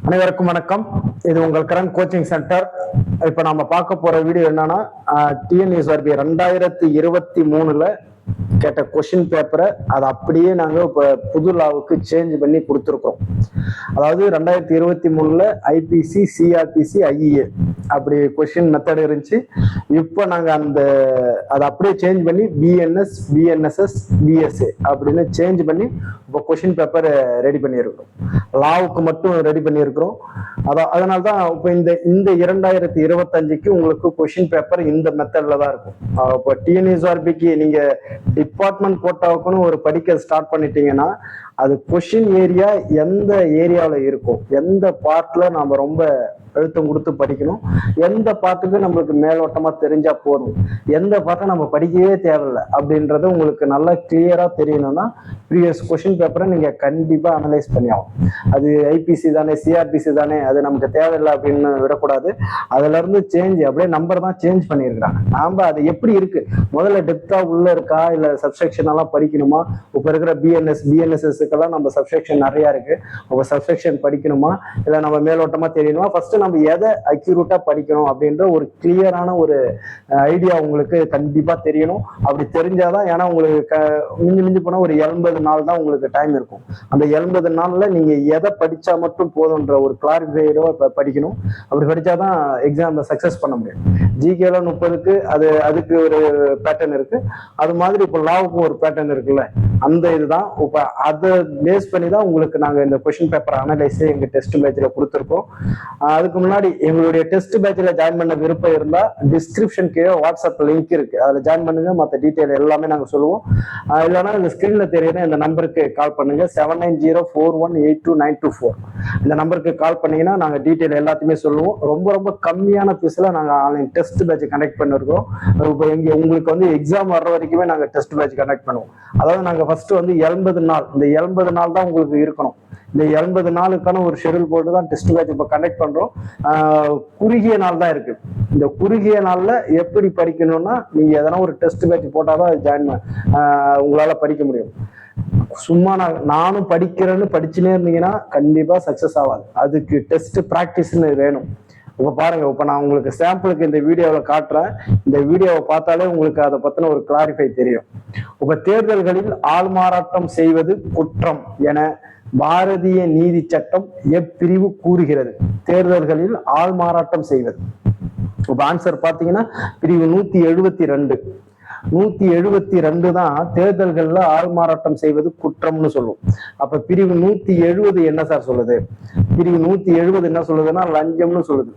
அனைவருக்கும் வணக்கம். இது உங்கள் கரண்ட் கோச்சிங் சென்டர். இப்ப நம்ம பார்க்க போற வீடியோ என்னன்னா, டிஎன்யூஎஸ்ஆர்பி 2023 கேட்ட கொஸ்டின் பேப்பரை அதை அப்படியே நாங்க இப்ப புது லாவுக்கு சேஞ்ச் பண்ணி கொடுத்துருக்கோம். அதாவது 2023 ஐபிசி, சிஆர்பிசி, ஐஇஏ அப்படி கொஸ்டின் மெத்தட் இருந்துச்சு. இப்போ நாங்க அதை அப்படியே சேஞ்ச் பண்ணி பிஎன்எஸ், பிஎன்எஸ்எஸ், பிஎஸ்ஏ அப்படின்னு சேஞ்ச் பண்ணி இப்போ கொஸ்டின் பேப்பர் ரெடி பண்ணியிருக்கிறோம். லாவுக்கு மட்டும் ரெடி பண்ணியிருக்கிறோம். அதனால்தான் இப்போ இந்த 2025க்கு உங்களுக்கு கொஸ்டின் பேப்பர் இந்த மெத்தட்ல தான் இருக்கும். இப்போ டிஎன்யூஎஸ்ஆர்பிக்கு நீங்க டிபார்ட்மெண்ட் கோட்டாவுக்குன்னு ஒரு படிக்க ஸ்டார்ட் பண்ணிட்டீங்கன்னா, அது கொஸ்டின் ஏரியா எந்த ஏரியாவில் இருக்கும், எந்த பார்ட்ல நாம ரொம்ப அழுத்தம் கொடுத்து படிக்கணும், எந்த பாட்டுக்கு நம்மளுக்கு மேலோட்டமா தெரிஞ்சா போதும், எந்த பாட்டை நம்ம படிக்கவே தேவையில்லை அப்படின்றது உங்களுக்கு நல்லா கிளியரா தெரியணும்னா ப்ரீவியஸ் கொஸ்டின் பேப்பரை நீங்க கண்டிப்பா அனலைஸ் பண்ணி ஆகும். அது ஐபிசி தானே, சிஆர்பிசி தானே, அது நமக்கு தேவையில்லை அப்படின்னு விடக்கூடாது. அதுல இருந்து சேஞ்ச் அப்படியே நம்பர் தான் சேஞ்ச் பண்ணியிருக்கிறாங்க. நாம அது எப்படி இருக்கு, முதல்ல டெப்தா உள்ள இருக்கா இல்ல சப்செக்ஷன் எல்லாம் படிக்கணுமா, இப்ப இருக்கிற பிஎன்எஸ்எஸ்க்கெல்லாம் நம்ம சப்செக்ஷன் நிறைய இருக்கு, இப்ப சப்செக்ஷன் படிக்கணுமா இல்ல நம்ம மேலோட்டமா தெரியணுமா, ஃபர்ஸ்ட் நம்ம எதை அக்யூரேட்டா படிக்கணும் அப்படின்ற ஒரு கிளியரான ஒரு ஐடியா உங்களுக்கு கண்டிப்பா தெரியணும். அப்படி தெரிஞ்சாதான், ஏன்னா உங்களுக்கு மிஞ்சி போனா ஒரு 80 நாள் தான் உங்களுக்கு டைம் இருக்கும். அந்த 80 நாள்ல நீங்க எதை படிச்சா மட்டும் போதுன்ற ஒரு கிளாரிஃபைடோ படிக்கணும். அப்படி படிச்சாதான் எக்ஸாம்ல சக்சஸ் பண்ண முடியும். ஜிகேல 30க்கு அதுக்கு ஒரு பேட்டர்ன் இருக்கு. அது மாதிரி இப்போ லாவுக்கும் ஒரு பேட்டர்ன் இருக்குல்ல, அந்த இதுதான். இப்போ அதை பேஸ் பண்ணி தான் உங்களுக்கு நாங்க இந்த கொஸ்டின் பேப்பர் அனலைஸ் எங்க டெஸ்ட் பேட்ச்ல கொடுத்துருக்கோம். அதுக்கு முன்னாடி எங்களுடைய டெஸ்ட் பேட்ச்ல ஜாயின் பண்ண விருப்பம் இருந்தா டிஸ்கிரிப்ஷன் கீழே வாட்ஸ்அப் லிங்க் இருக்கு, அதுல ஜாயின் பண்ணுங்க. மற்ற டீட்டெயில் எல்லாமே நாங்க சொல்லுவோம். இல்லைன்னா இந்த ஸ்கிரீன்ல தெரியுற இந்த நம்பருக்கு கால் பண்ணுங்க, 7904182924. இந்த நம்பருக்கு கால் பண்ணீங்கன்னா நாங்க டீட்டெயில் எல்லாத்தையுமே சொல்லுவோம். ரொம்ப ரொம்ப கம்மியான ஃபீஸ்ல நாங்க ஆன்லைன் டெஸ்ட் பேட்ச் கனெக்ட் பண்ணிருக்கோம். இப்போ உங்களுக்கு வந்து எக்ஸாம் வர்ற வரைக்குமே நாங்க டெஸ்ட் பேட்ச் கனெக்ட் பண்ணுவோம். அதாவது நாங்க ஃபர்ஸ்ட் வந்து 80 நாள், இந்த 80 நாள் தான் உங்களுக்கு இருக்கணும். இந்த 80 நாளுக்கான ஒரு ஷெடியூல் போட்டு தான் டெஸ்ட் பேட்ச் இப்போ கண்டக்ட் பண்றோம். குறுகிய நாள் தான் இருக்கு. இந்த குறுகிய நாள்ல எப்படி படிக்கணும்னா, நீங்க எதனா ஒரு டெஸ்ட் பேட்ச் போட்டாதான் ஜாயின் உங்களால படிக்க முடியும். சும்மா நானும் படிக்கிறேன்னு படிச்சுனே இருந்தீங்கன்னா கண்டிப்பா சக்சஸ் ஆகாது. அதுக்கு டெஸ்ட் பிராக்டிஸ்ன்னு வேணும். இப்ப பாருங்க, இப்ப நான் உங்களுக்கு சாம்பிளுக்கு இந்த வீடியோவில் காட்டுறேன். இந்த வீடியோவை பார்த்தாலே உங்களுக்கு அதை பத்தின ஒரு கிளாரிஃபை தெரியும். இப்ப தேர்தல்களில் ஆள்மாறாட்டம் செய்வது குற்றம் என பாரதிய நீதி சட்டம் எப்பிரிவு கூறுகிறது? தேர்தல்களில் ஆள்மாறாட்டம் செய்வது. இப்ப ஆன்சர் பாத்தீங்கன்னா பிரிவு 172. 172 தான் தேர்தல்கள்ல ஆள்மாறாட்டம் செய்வது குற்றம்னு சொல்லுவோம். அப்ப பிரிவு 170 என்ன சார் சொல்லுது? பிரிவு 170 என்ன சொல்லுதுன்னா லஞ்சம்னு சொல்லுது.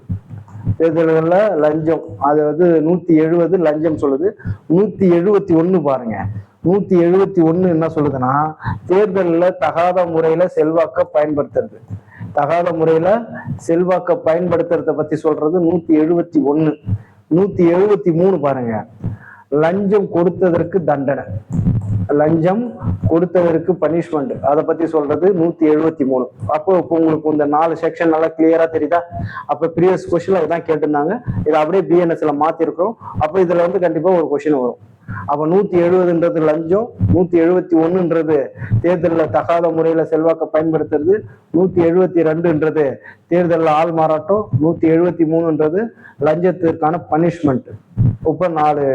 தேர்தல்கள்ல லஞ்சம், அது வந்து 170 லஞ்சம் சொல்லுது. 171 பாருங்க, 171 என்ன சொல்லுதுன்னா தேர்தலில் தகாத முறையில செல்வாக்க பயன்படுத்துறது. தகாத முறையில செல்வாக்க பயன்படுத்துறத பத்தி சொல்றது 171. 173 பாருங்க, லஞ்சம் கொடுத்ததற்கு தண்டனை, லஞ்சம் கொடுத்ததற்கு பனிஷ்மெண்ட், அதை பத்தி சொல்றது 173. அப்போ இப்போ உங்களுக்கு இந்த 4 செக்ஷன் நல்லா கிளியரா தெரியுதா? அப்ப ப்ரீவியஸ் கொஸ்டின் அதுதான் கேட்டிருந்தாங்க. இதை அப்படியே பிஎன்எஸ்ல மாத்திருக்கிறோம். அப்ப இதுல வந்து கண்டிப்பா ஒரு கொஸ்டின் வரும். அப்ப 170ன்றது லஞ்சம், 171ன்றது தேர்தலில் தகாத முறையில செல்வாக்க பயன்படுத்துறது, 172ன்றது தேர்தலில் ஆள் மாறாட்டம், 173ன்றது லஞ்சத்திற்கான பனிஷ்மெண்ட். இப்ப 4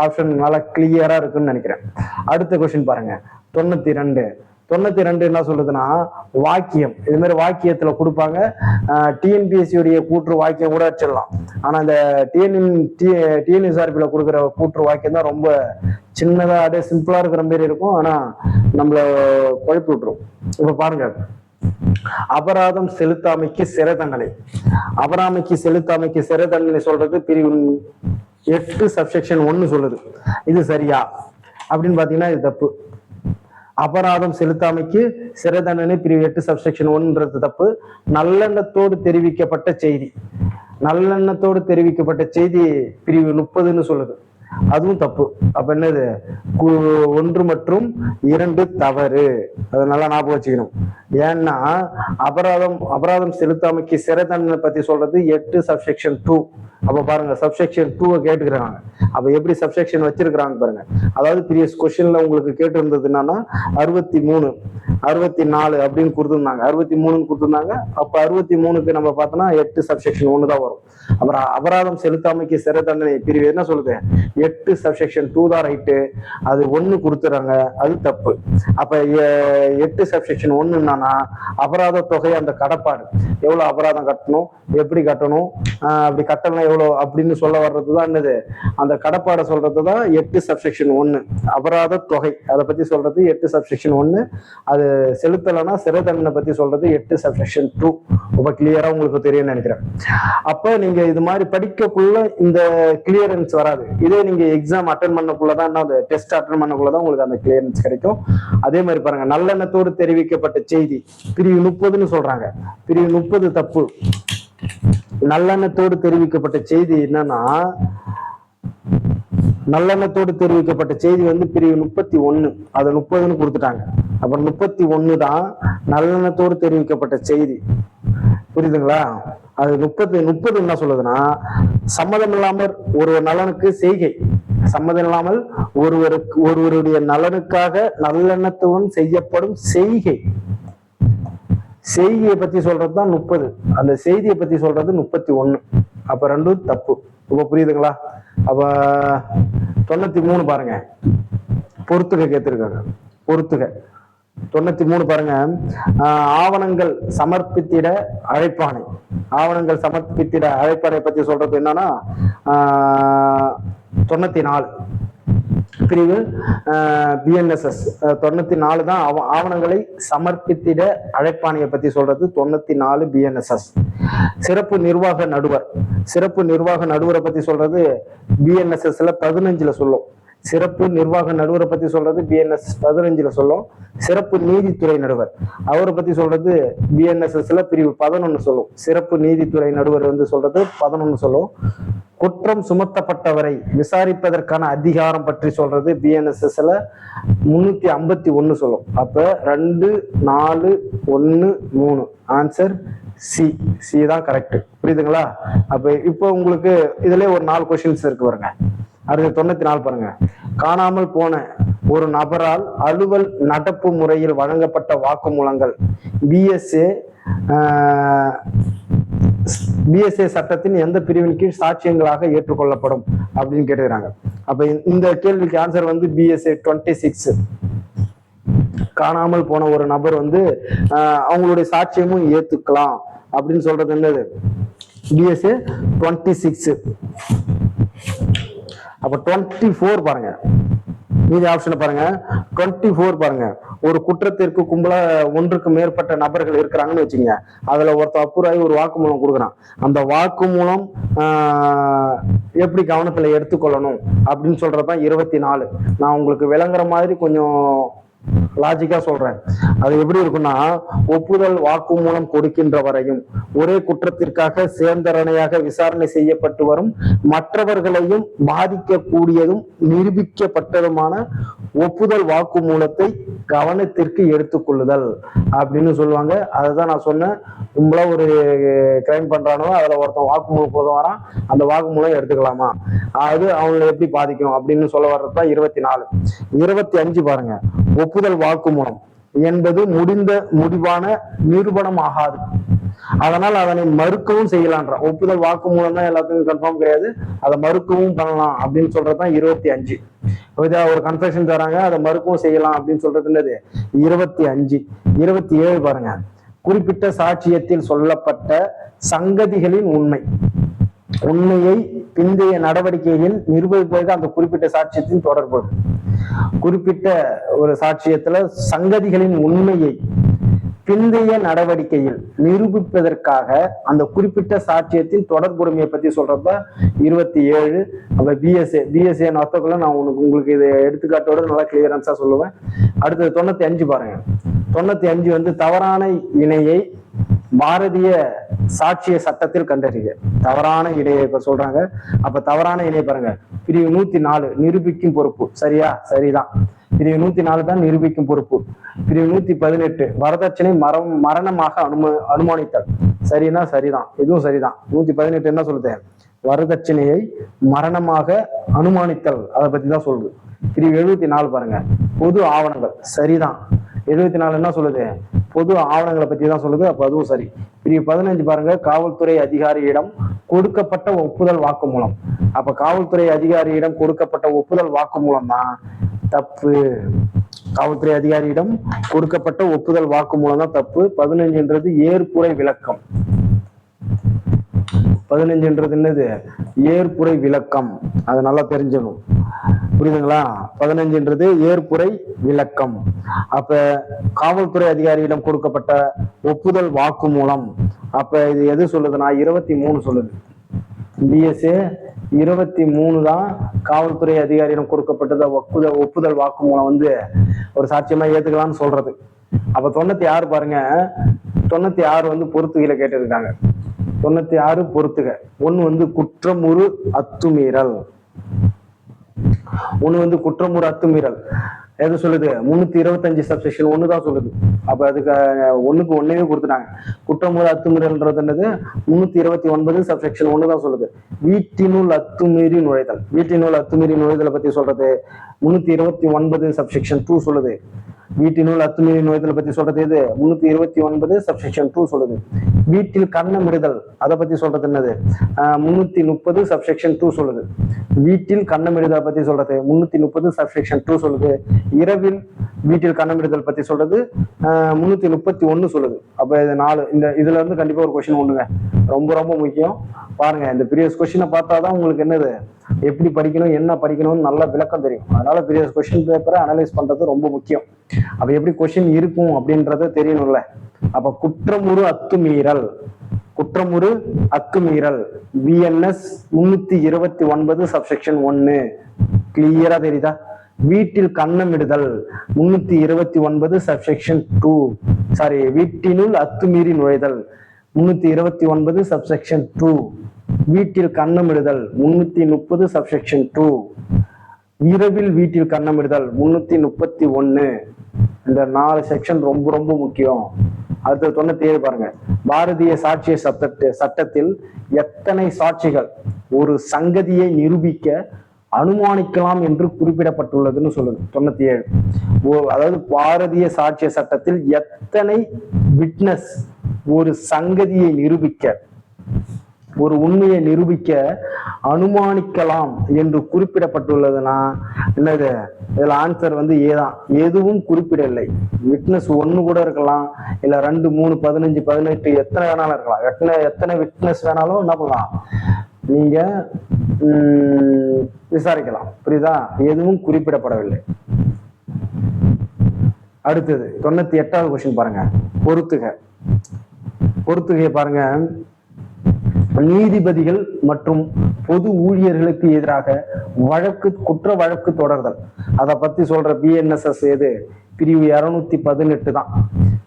ஆப்ஷன் நல்லா கிளியரா இருக்குன்னு நினைக்கிறேன். அடுத்த கொஸ்டின் பாருங்க, 92 என்ன சொல்லுதுன்னா வாக்கியம். இது மாதிரி வாக்கியத்துல கொடுப்பாங்க. டிஎன்பிஎஸ்சி உடைய கூற்று வாக்கியம் கூட வச்சிடலாம். ஆனா இந்த டிஎன்எஸ்ஆர்பில கொடுக்குற கூற்று வாக்கியம் தான் ரொம்ப சின்னதா அப்படியே சிம்பிளா இருக்கிற மாதிரி இருக்கும். ஆனா நம்மள குழப்பி விட்டுரும். இப்ப பாருங்க, அபராதம் செலுத்தாமைக்கு சிறை தண்டனை. செலுத்தாமைக்கு சிறை தண்டனை சொல்றது பிரிவு 8 சப்செக்ஷன் 1 சொல்லுது. இது சரியா அப்படின்னு பாத்தீங்கன்னா இது தப்பு. அபராதம் செலுத்தாமைக்கு சிறை தண்டனை பிரிவு 8 சப்செக்ஷன் 1ன்றது தப்பு. நல்லெண்ணத்தோடு தெரிவிக்கப்பட்ட செய்தி, நல்லெண்ணத்தோடு தெரிவிக்கப்பட்ட செய்தி பிரிவு 30ன்னு சொல்லுது. அதுவும் தப்பு. அப்ப என்னது, 1 மற்றும் 2 தவறு. அதனால ஞாபகம் வச்சுக்கணும். ஏன்னா அபராதம் செலுத்தாமைக்கு சிறை தண்டனை பத்தி சொல்றது 8 சப்செக்ஷன் 2. அப்ப பாருங்க சப்செக்ஷன் 2 கேட்டுக்கிறாங்க. அப்ப எப்படி சப்செக்ஷன் வச்சிருக்கிறாங்க பாருங்க. அதாவது ப்ரீவியஸ் கொஸ்டின்ல உங்களுக்கு கேட்டு இருந்தது என்னன்னா 63 64 அப்படின்னு கொடுத்துருந்தாங்க, 63 கொடுத்துருந்தாங்க. அப்ப 63க்கு நம்ம பார்த்தோம்னா 8 சப்செக்ஷன் 1 தான் வரும். அப்புறம் அபராதம் செலுத்தாமைக்கு சிறை தண்டனை பிரிவு என்ன சொல்லுது, 8 சப்செக்ஷன் 2 தான் ரைட்டு, அது 1 கொடுத்துறாங்க, அது தப்பு. அப்ப 8 சப்செக்ஷன் 1 அபராத தொகை அந்த கடப்பாடு எவ்வளவு அபராதம் கட்டணும், எப்படி கட்டணும், அப்படி கட்டணும் எவ்வளவு அப்படின்னு சொல்ல வர்றதுதான் என்னது, அந்த கடப்பாடை சொல்றதுதான் 8 சப்செக்ஷன் 1 அபராத தொகை. அதை பத்தி சொல்றது 8 சப்செக்ஷன் 1, அது செலுத்தலைன்னா சிறை தண்டனை பத்தி சொல்றது 8 சப்செக்ஷன் 2. ரொம்ப கிளியரா உங்களுக்கு தெரியும்னு நினைக்கிறேன். அப்ப நீங்க இது மாதிரி படிக்கக்குள்ள இந்த கிளியரன்ஸ் வராது. இதே நீங்க எக்ஸாம் அட்டன் பண்ணக்குள்ளதான், டெஸ்ட் அட்டன் பண்ணக்குள்ளதான் உங்களுக்கு அந்த கிளியரன்ஸ் கிடைக்கும். அதே மாதிரி பாருங்க, நல்லெண்ணத்தோடு தெரிவிக்கப்பட்ட செய்தி பிரிவு 30ன்னு சொல்றாங்க. பிரிவு 30 தப்பு. நல்லெண்ணத்தோடு தெரிவிக்கப்பட்ட செய்தி என்னன்னா, நல்லெண்ணத்தோடு தெரிவிக்கப்பட்ட செய்தி வந்து பிரிவு 31, அதை 30ன்னு கொடுத்துட்டாங்க. அப்புறம் 31 தான் நல்லெண்ணத்தோடு தெரிவிக்கப்பட்ட செய்தி. புரியுதுங்களா? அது 30 என்ன சொல்லுதுன்னா, சம்மதம் இல்லாமல் ஒருவர் நலனுக்கு செய்கை, சம்மதம் இல்லாமல் ஒருவருடைய நலனுக்காக நல்லெண்ணத்துடன் செய்யப்படும் செய்கை, செய்தியை பத்தி சொல்றதுதான் 30. அந்த செய்தியை பத்தி சொல்றது 31. அப்ப ரெண்டும் தப்பு. இப்ப புரியுதுங்களா? அப்ப 93 பாருங்க, பொறுத்துக கேத்திருக்காங்க. பொறுத்துக 93 பாருங்க, ஆவணங்கள் சமர்ப்பித்திட அழைப்பாணை. ஆவணங்கள் சமர்ப்பித்திட அழைப்பாணை பத்தி சொல்றது என்னன்னா 94 பிரிவு பிஎன்எஸ்எஸ் 94 தான் ஆவணங்களை சமர்ப்பித்திட அழைப்பாணையை பத்தி சொல்றது 94 பிஎன்எஸ்எஸ். சிறப்பு நிர்வாக நடுவர், சிறப்பு நிர்வாக நடுவரை பத்தி சொல்றது பிஎன்எஸ்எஸ்ல 15ல சொல்லும். சிறப்பு நிர்வாக நடுவரை பத்தி சொல்றது பிஎன்எஸ் 15ல சொல்லும். சிறப்பு நீதித்துறை நடுவர் அவரை பத்தி சொல்றது பிஎன்எஸ்எஸ்ல பிரிவு 11 சொல்லும். சிறப்பு நீதித்துறை நடுவர் வந்து சொல்றது 11 சொல்லும். குற்றம் சுமத்தப்பட்டவரை விசாரிப்பதற்கான அதிகாரம் பற்றி சொல்றது பிஎன்எஸ்எஸ்ல 351 சொல்லும். அப்ப 2, 4, 1, 3 ஆன்சர் சி தான் கரெக்ட். புரியுதுங்களா? அப்ப இப்போ உங்களுக்கு இதுல ஒரு 4 கொஸ்டின்ஸ் இருக்கு பாருங்க. அடுத்து 94 பாருங்க, காணாமல் போன ஒரு நபரால் அலுவல் நடப்பு முறையில் வழங்கப்பட்ட வாக்குமூலங்கள் பிஎஸ்ஏ சட்டத்தின் எந்த பிரிவின் கீழ் சாட்சியங்களாக ஏற்றுக்கொள்ளப்படும் அப்படின்னு கேட்டுக்கிறாங்க. அப்ப இந்த கேள்விக்கு ஆன்சர் வந்து பிஎஸ்ஏ 26. காணாமல் போன ஒரு நபர் வந்து அவங்களுடைய சாட்சியமும் ஏத்துக்கலாம் அப்படின்னு சொல்றது என்னது, பிஎஸ்ஏ 26. அப்ப 24 பாருங்க, மீதி ஆப்ஷனை பாருங்க. 24 பாருங்க, ஒரு குற்றத்திற்கு கும்பலா ஒன்றுக்கு மேற்பட்ட நபர்கள் இருக்கிறாங்கன்னு வச்சுங்க, அதுல ஒருத்தர் அப்புறாய் ஒரு வாக்குமூலம் கொடுக்குறான். அந்த வாக்குமூலம் எப்படி கவனத்துல எடுத்துக்கொள்ளணும் அப்படின்னு சொல்றதுதான் 24. நான் உங்களுக்கு விளங்குற மாதிரி கொஞ்சம் லாஜிக்கா சொல்றேன். அது எப்படி இருக்குன்னா, ஒப்புதல் வாக்குமூலம் கொடுக்கின்ற வரையும் ஒரே குற்றத்திற்காக சேர்ந்தரணையாக விசாரணை செய்யப்பட்டு வரும் மற்றவர்களையும் பாதிக்கக்கூடியதும் நிரூபிக்கப்பட்டதுமான ஒப்புதல் வாக்குமூலத்தை கவனத்திற்கு எடுத்துக்கொள்ளுதல் அப்படின்னு சொல்லுவாங்க. அதுதான் நான் சொன்னேன், கும்பலா ஒரு கிரைம் பண்றானோ அதுல ஒருத்தன் வாக்குமூலம் போத வரான், அந்த வாக்குமூலம் எடுத்துக்கலாமா, அது அவங்களை எப்படி பாதிக்கும் அப்படின்னு சொல்ல வர்றதுதான் 24. 25 பாருங்க, ஒப்புதல் வாக்குமூலம் என்பது முடிவான நிரூபணம் ஆகாது, அதனால் அதனை மறுக்கவும் செய்யலான்ற. ஒப்புதல் வாக்குமூலம் தான் எல்லாத்துக்கும் கன்ஃபார்ம் கிடையாது, அதை மறுக்கவும் பண்ணலாம் அப்படின்னு சொல்றதுதான் 25. ஒரு கன்ஃபெஷன் தராங்க, அதை மறுக்கவும் செய்யலாம் அப்படின்னு சொல்றது என்னது 25. 27 பாருங்க, குறிப்பிட்ட சாட்சியத்தில் சொல்லப்பட்ட சங்கதிகளின் உண்மையை பிந்தைய நடவடிக்கையில் நிரூபிப்பதற்கு அந்த குறிப்பிட்ட சாட்சியத்தின் தொடர்பு. குறிப்பிட்ட ஒரு சாட்சியத்துல சங்கதிகளின் உண்மையை பிந்தைய நடவடிக்கையில் நிரூபிப்பதற்காக அந்த குறிப்பிட்ட சாட்சியத்தின் தொடர்புடைமையை பத்தி சொல்றப்ப 27. அப்ப பிஎஸ்ஏ நொத்தக்குள்ள நான் உங்களுக்கு இதை எடுத்துக்காட்டோட நல்லா கிளியரன்ஸா சொல்லுவேன். அடுத்தது 95 பாருங்க. 95 வந்து தவறான இணையை பாரதிய சாட்சிய சட்டத்தில் கண்டறிய. தவறான இணையை இப்ப சொல்றாங்க. அப்ப தவறான இணையை பாருங்க, பிரிவு 104 நிரூபிக்கும் பொறுப்பு. சரியா? சரிதான். பிரிவு 104 தான் நிரூபிக்கும் பொறுப்பு. பிரிவு 118 வரதட்சணை மரணமாக அனுமானித்தல். சரின்னா சரிதான், இதுவும் சரிதான். 118 என்ன சொல்லுது, வரதட்சணையை மரணமாக அனுமானித்தல், அதை பத்தி தான் சொல்லுது. பிரிவு 74 பாருங்க, பொது ஆவணங்கள். சரிதான், 74 என்ன சொல்லுது? பொது ஆவணங்களை பத்தி தான் சொல்லுது. அப்ப அதுவும் சரி. பிரிவு 15 பாருங்க, காவல்துறை அதிகாரியிடம் கொடுக்கப்பட்ட ஒப்புதல் வாக்குமூலம். அப்ப காவல்துறை அதிகாரியிடம் கொடுக்கப்பட்ட ஒப்புதல் வாக்குமூலம் தான் தப்பு. காவல்துறை அதிகாரியிடம் கொடுக்கப்பட்ட ஒப்புதல் வாக்குமூலம் தான் தப்பு. 15ன்றது ஏற்புரை விளக்கம். 15ன்றது என்னது? ஏற்புரை விளக்கம். அது நல்லா தெரிஞ்சுக்கணும், புரியுதுங்களா? 15ன்றது ஏற்புரை விளக்கம். அப்ப காவல்துறை அதிகாரியிடம் கொடுக்கப்பட்ட ஒப்புதல் வாக்குமூலம், அப்ப இது எது சொல்லுதுன்னா 23 சொல்லுது. பிஎஸ்ஏ 23 தான் காவல்துறை அதிகாரியிடம் கொடுக்கப்பட்டத ஒப்புதல் வாக்குமூலம் வந்து ஒரு சாட்சியமா ஏத்துக்கலாம்னு சொல்றது. அப்ப 96 பாருங்க, 96 வந்து பொறுத்துகையில கேட்டிருக்காங்க. 96 பொறுத்துக. ஒண்ணு வந்து குற்றமுறு அத்துமீறல். ஒண்ணு வந்து குற்றமுறு அத்துமீறல் எது சொல்லுது? 325 சப்செக்ஷன் 1 தான் சொல்லுது. அப்ப அதுக்கு ஒண்ணுக்கு ஒன்னே கொடுத்துட்டாங்க. குற்றமுறை அத்துமீறல்ன்றது என்னது? 329 சப்செக்ஷன் 1 தான் சொல்லுது. வீட்டினுள் அத்துமீறி நுழைதல். வீட்டினுள் அத்துமீறி நுழைதலை பத்தி சொல்றது 329 சப்செக்ஷன் 2 சொல்லுது. வீட்டினுள் அத்துமீறி நுழைதலை பத்தி சொல்றது எது? 329 சப்செக்ஷன் 2 சொல்லுது. வீட்டில் கண்ணமிடுதல் அதை பத்தி சொல்றது என்னது? 330 சப்செக்ஷன் 2 சொல்லுது. வீட்டில் கண்ணமிடுதல் பத்தி சொல்றது 330 சப்செக்ஷன் 2 சொல்லுது. இரவில் வீட்டில் கண்ணமிடுதல் பத்தி சொல்றது 331 சொல்லுது. அப்ப இது 4. இதுல இருந்து கண்டிப்பா ஒரு கொஸ்டின் ஒண்ணுங்க, ரொம்ப ரொம்ப முக்கியம். பாருங்க, இந்த ப்ரீவியஸ் கொஸ்டினை பார்த்தாதான் உங்களுக்கு என்னது, எப்படி படிக்கணும், என்ன படிக்கணும்னு நல்ல விளக்கம் தெரியும். அதனால ப்ரீவியஸ் கொஸ்டின் பேப்பரை அனலைஸ் பண்றது ரொம்ப முக்கியம். அப்ப எப்படி கொஸ்டின் இருக்கும் அப்படின்றத தெரியணும்ல. அப்ப குற்றமுறு அத்துமீறல், குற்றமுறு அத்துமீறல் பிஎன்எஸ் 329 சப்செக்ஷன் 1 கிளியரா தெரியுதா? வீட்டில் கண்ணமிடுதல் 329 சப்செக்ஷன் 2, சாரி, வீட்டினுள் அத்துமீறி நுழைதல் 329 சப்செக்ஷன் 2, வீட்டில் கண்ணமிடுதல் 330 சப்செக்ஷன் 2, இரவில் வீட்டில் கண்ணமிடுதல் 331. இந்த 4 செக்ஷன் ரொம்ப ரொம்ப முக்கியம். அடுத்து 97 பாருங்க, பாரதிய சாட்சிய சட்டத்தில் எத்தனை சாட்சிகள் ஒரு சங்கதியை நிரூபிக்க அனுமானிக்கலாம் என்று குறிப்பிடப்பட்டுள்ளதுன்னு சொல்லுது. 97. அதாவது பாரதிய சாட்சிய சட்டத்தில் எத்தனை விட்னஸ் ஒரு சங்கதியை நிரூபிக்க, ஒரு உண்மையை நிரூபிக்க அனுமானிக்கலாம் என்று குறிப்பிடப்பட்டுள்ளதுன்னா என்னது? இதுல ஆன்சர் வந்து ஏதான். எதுவும் குறிப்பிடவில்லை. விட்னஸ் 1 கூட இருக்கலாம், இல்ல 2, 3, 15, 18 எத்தனை வேணாலும் இருக்கலாம். எத்தனை விட்னஸ் வேணாலும் என்ன பண்ணலாம், நீங்க விசாரிக்கலாம். புரியுதா? எதுவும் குறிப்பிடப்படவில்லை. அடுத்தது 98வது கொஸ்டின் பாருங்க, பொறுத்துக. பொறுத்துகையை பாருங்க, நீதிபதிகள் மற்றும் பொது ஊழியர்களுக்கு எதிராக குற்ற வழக்கு தொடர்தல் அதை பத்தி சொல்ற பிஎன்எஸ்எஸ் எது? பிரிவு 218 தான்.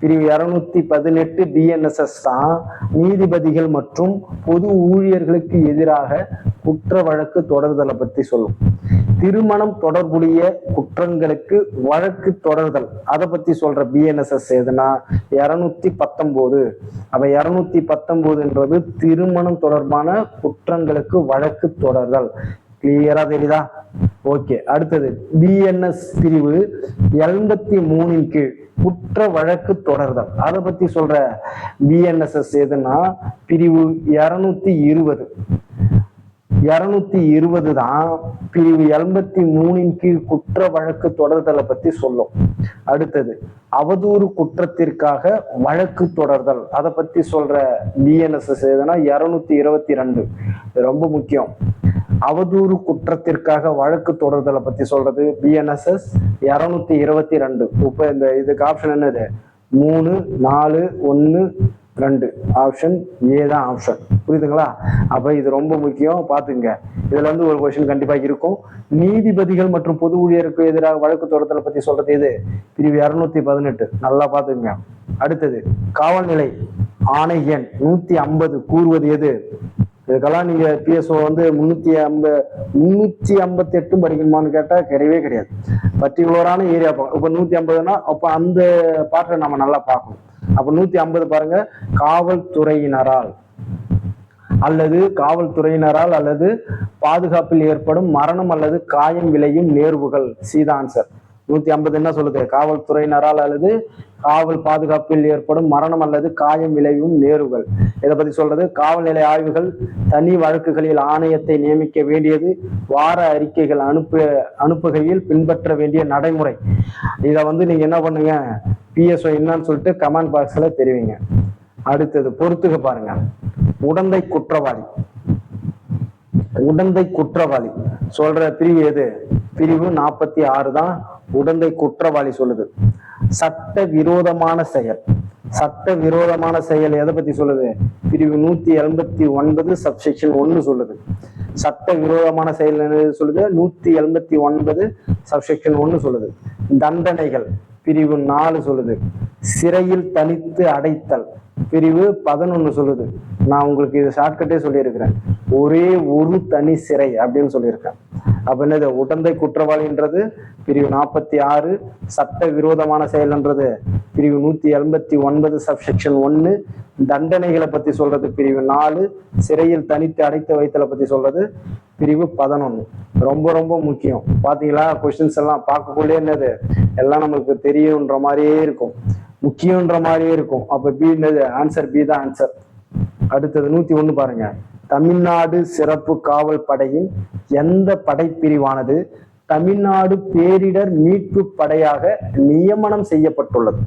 பிரிவு 218 பிஎன்எஸ்எஸ் தான் நீதிபதிகள் மற்றும் பொது ஊழியர்களுக்கு எதிராக குற்ற வழக்கு தொடர்தலை பத்தி சொல்லும். திருமணம் தொடர்புடைய குற்றங்களுக்கு வழக்கு தொடர்தல் அதை பத்தி சொல்ற பிஎன்எஸ்எஸ் எதுனா 219. அப்ப 219ன்றது திருமணம் தொடர்பான குற்றங்களுக்கு வழக்கு தொடர்தல். கிளியரா தெரியுதா? ஓகே. அடுத்தது பிஎன்எஸ் பிரிவு 83 கீழ் குற்ற வழக்கு தொடர்தல் அதை பத்தி சொல்ற பிஎன்எஸ்எஸ் எதுனா பிரிவு 220. 220 தான் பிரிவு 83 கீழ் குற்ற வழக்கு தொடர்தலை பத்தி சொல்லும். அடுத்தது அவதூறு குற்றத்திற்காக வழக்கு தொடர்தல் அதை பத்தி சொல்ற பிஎன்எஸ்எஸ் எதுனா 222. ரொம்ப முக்கியம். அவதூறு குற்றத்திற்காக வழக்கு தொடர்தலை பத்தி சொல்றது பிஎன்எஸ்எஸ் 222. இப்ப இதுக்கு ஆப்ஷன் என்னது? 3, 4, 1, 2. ஆப்ஷன் ஏ தான் ஆப்ஷன். புரியுதுங்களா? அப்ப இது ரொம்ப முக்கியம், பாத்துங்க. இதுல இருந்து ஒரு கொஸ்டின் கண்டிப்பா இருக்கும். நீதிபதிகள் மற்றும் பொது ஊழியருக்கு எதிராக வழக்கு தொடர்தலை பத்தி சொல்றது எது? பிரிவு 218. நல்லா பாத்துங்க. அடுத்தது காவல்நிலை ஆணை எண் 150 கூறுவது எது? இதுக்கெல்லாம் நீங்க பிஎஸ்ஓ வந்து 358 படிக்கணுமான்னு கேட்டா கிடையவே கிடையாது. பர்டிகுலரான ஏரியா பார்க்கணும். இப்ப 150னா அப்ப அந்த பாட்டை நம்ம நல்லா பார்க்கணும். அப்ப 150 பாருங்க, காவல்துறையினரால் அல்லது காவல்துறையினரால் அல்லது பாதுகாப்பில் ஏற்படும் மரணம் அல்லது காயம் விளையும் நேர்வுகள். சீதா ஆன்சர். 150 என்ன சொல்லுது? காவல்துறையினரால் அல்லது காவல் பாதுகாப்பில் ஏற்படும் மரணம் அல்லது காயம் விளைவும் நேர்வுகள். இதை பத்தி சொல்றது காவல்நிலை ஆய்வுகள், தனி வழக்குகளில் ஆணையத்தை நியமிக்க வேண்டியது, வார அறிக்கைகள் அனுப்புகையில் பின்பற்ற வேண்டிய நடைமுறை. இதை வந்து நீங்க என்ன பண்ணுங்க, பிஎஸ்ஓ என்னன்னு சொல்லிட்டு கமெண்ட் பாக்ஸ்ல தெரிவிங்க. அடுத்தது பொறுத்துக்க பாருங்க. உடந்தை குற்றவாளி. உடந்தை குற்றவாளி சொல்ற பிரிவு எது? பிரிவு 46 தான் உடந்தை குற்றவாளி சொல்லுது. சட்ட விரோதமான செயல். சட்ட விரோதமான செயல் எதை பத்தி சொல்லுது? பிரிவு 179 சப்செக்ஷன் 1 சொல்லுது. சட்ட விரோதமான செயல் என்ன சொல்லுது? 179 சப்செக்ஷன் 1 சொல்லுது. தண்டனைகள் பிரிவு 4 சொல்லுது. சிறையில் தனித்து அடைத்தல் பிரிவு 11 சொல்லுது. நான் உங்களுக்கு இது ஷார்ட்கட்டே சொல்லியிருக்கிறேன், ஒரே ஒரு தனி சிறை அப்படின்னு சொல்லியிருக்கேன். அப்ப என்னது? உடந்தை குற்றவாளின்றது பிரிவு 46, சட்ட விரோதமான செயல்ன்றது பிரிவு 179 சப்செக்ஷன் 1, தண்டனைகளை பத்தி சொல்றது பிரிவு 4, சிறையில் தனித்து அடைத்து வைத்தலை பத்தி சொல்றது பிரிவு 11. ரொம்ப ரொம்ப முக்கியம். பாத்தீங்களா? கொஸ்டின்ஸ் எல்லாம் பார்க்கக்குள்ளே என்னது எல்லாம் நமக்கு தெரியுன்ற மாதிரியே இருக்கும், முக்கியன்ற மாதிரியே இருக்கும். அப்ப பி என்னது? ஆன்சர் பி தான் ஆன்சர். அடுத்தது 101 பாருங்க. தமிழ்நாடு சிறப்பு காவல் படையின் எந்த படைப்பிரிவானது தமிழ்நாடு பேரிடர் மீட்பு படையாக நியமனம் செய்யப்பட்டுள்ளது?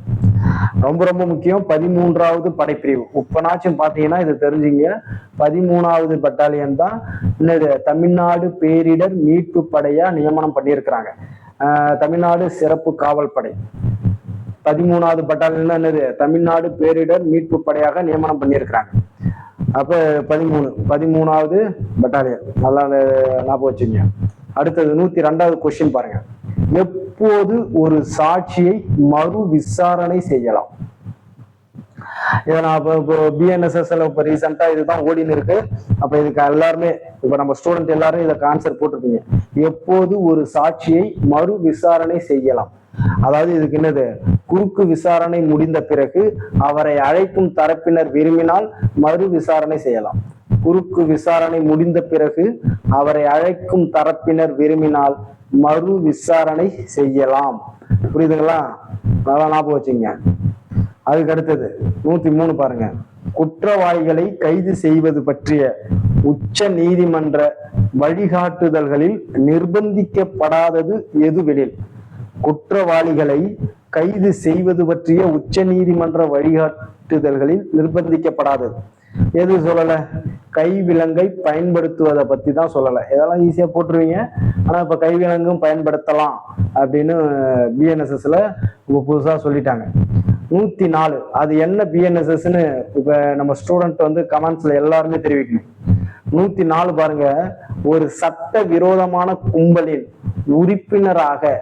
ரொம்ப ரொம்ப முக்கியம். 13வது படைப்பிரிவு. இப்பனாச்சும் பாத்தீங்கன்னா இது தெரிஞ்சுங்க, 13வது பட்டாலியன் தான் என்னது தமிழ்நாடு பேரிடர் மீட்பு படையா நியமனம் பண்ணியிருக்கிறாங்க. தமிழ்நாடு சிறப்பு காவல் படை 13வது பட்டாலியன் என்னது? தமிழ்நாடு பேரிடர் மீட்பு படையாக நியமனம் பண்ணியிருக்கிறாங்க. அப்ப 13வது பட்டாலியன் நல்லா ஞாபகம் வச்சுங்க. அடுத்தது 102வது கொஸ்டின் பாருங்க. எப்போது ஒரு சாட்சியை மறு விசாரணை செய்யலாம்? இதை நான் இப்போ பிஎன்எஸ்எஸ்ல இப்போ ரீசெண்டா இதுதான் ஓடின்னு இருக்கு. அப்ப இதுக்கு எல்லாருமே இப்ப நம்ம ஸ்டூடெண்ட் எல்லாரும் இதுக்கு ஆன்சர் போட்டிருக்கீங்க. எப்போது ஒரு சாட்சியை மறு விசாரணை செய்யலாம்? அதாவது இதுக்கு என்னது? குறுக்கு விசாரணை முடிந்த பிறகு அவரை அழைக்கும் தரப்பினர் விரும்பினால் மறு விசாரணை செய்யலாம். குறுக்கு விசாரணை முடிந்த பிறகு அவரை அழைக்கும் தரப்பினர் விரும்பினால் மறு விசாரணை செய்யலாம். புரியுதுங்களா? நல்லா ஞாபகம் வச்சுங்க. அதுக்கு அடுத்தது 103 பாருங்க. குற்றவாளிகளை கைது செய்வது பற்றிய உச்ச நீதிமன்ற வழிகாட்டுதல்களில் நிர்பந்திக்கப்படாதது எதுவெனில்? குற்றவாளிகளை கைது செய்வது பற்றிய உச்ச நீதிமன்ற வழிகாட்டுதல்களில் நிர்பந்திக்கப்படாதது எது சொல்லல? கைவிலங்கை பயன்படுத்துவதை பத்தி தான் சொல்லல. இதெல்லாம் ஈஸியா போட்டுருவீங்க. ஆனா இப்ப கைவிலங்கும் பயன்படுத்தலாம் அப்படின்னு பிஎன்எஸ்எஸ்ல புதுசா சொல்லிட்டாங்க. 104 அது என்ன பிஎன்எஸ்எஸ்ன்னு இப்ப நம்ம ஸ்டூடெண்ட் வந்து கமெண்ட்ஸ்ல எல்லாருமே தெரிவிக்கணும். 104 பாருங்க. ஒரு சட்ட விரோதமான கும்பலின் உறுப்பினராக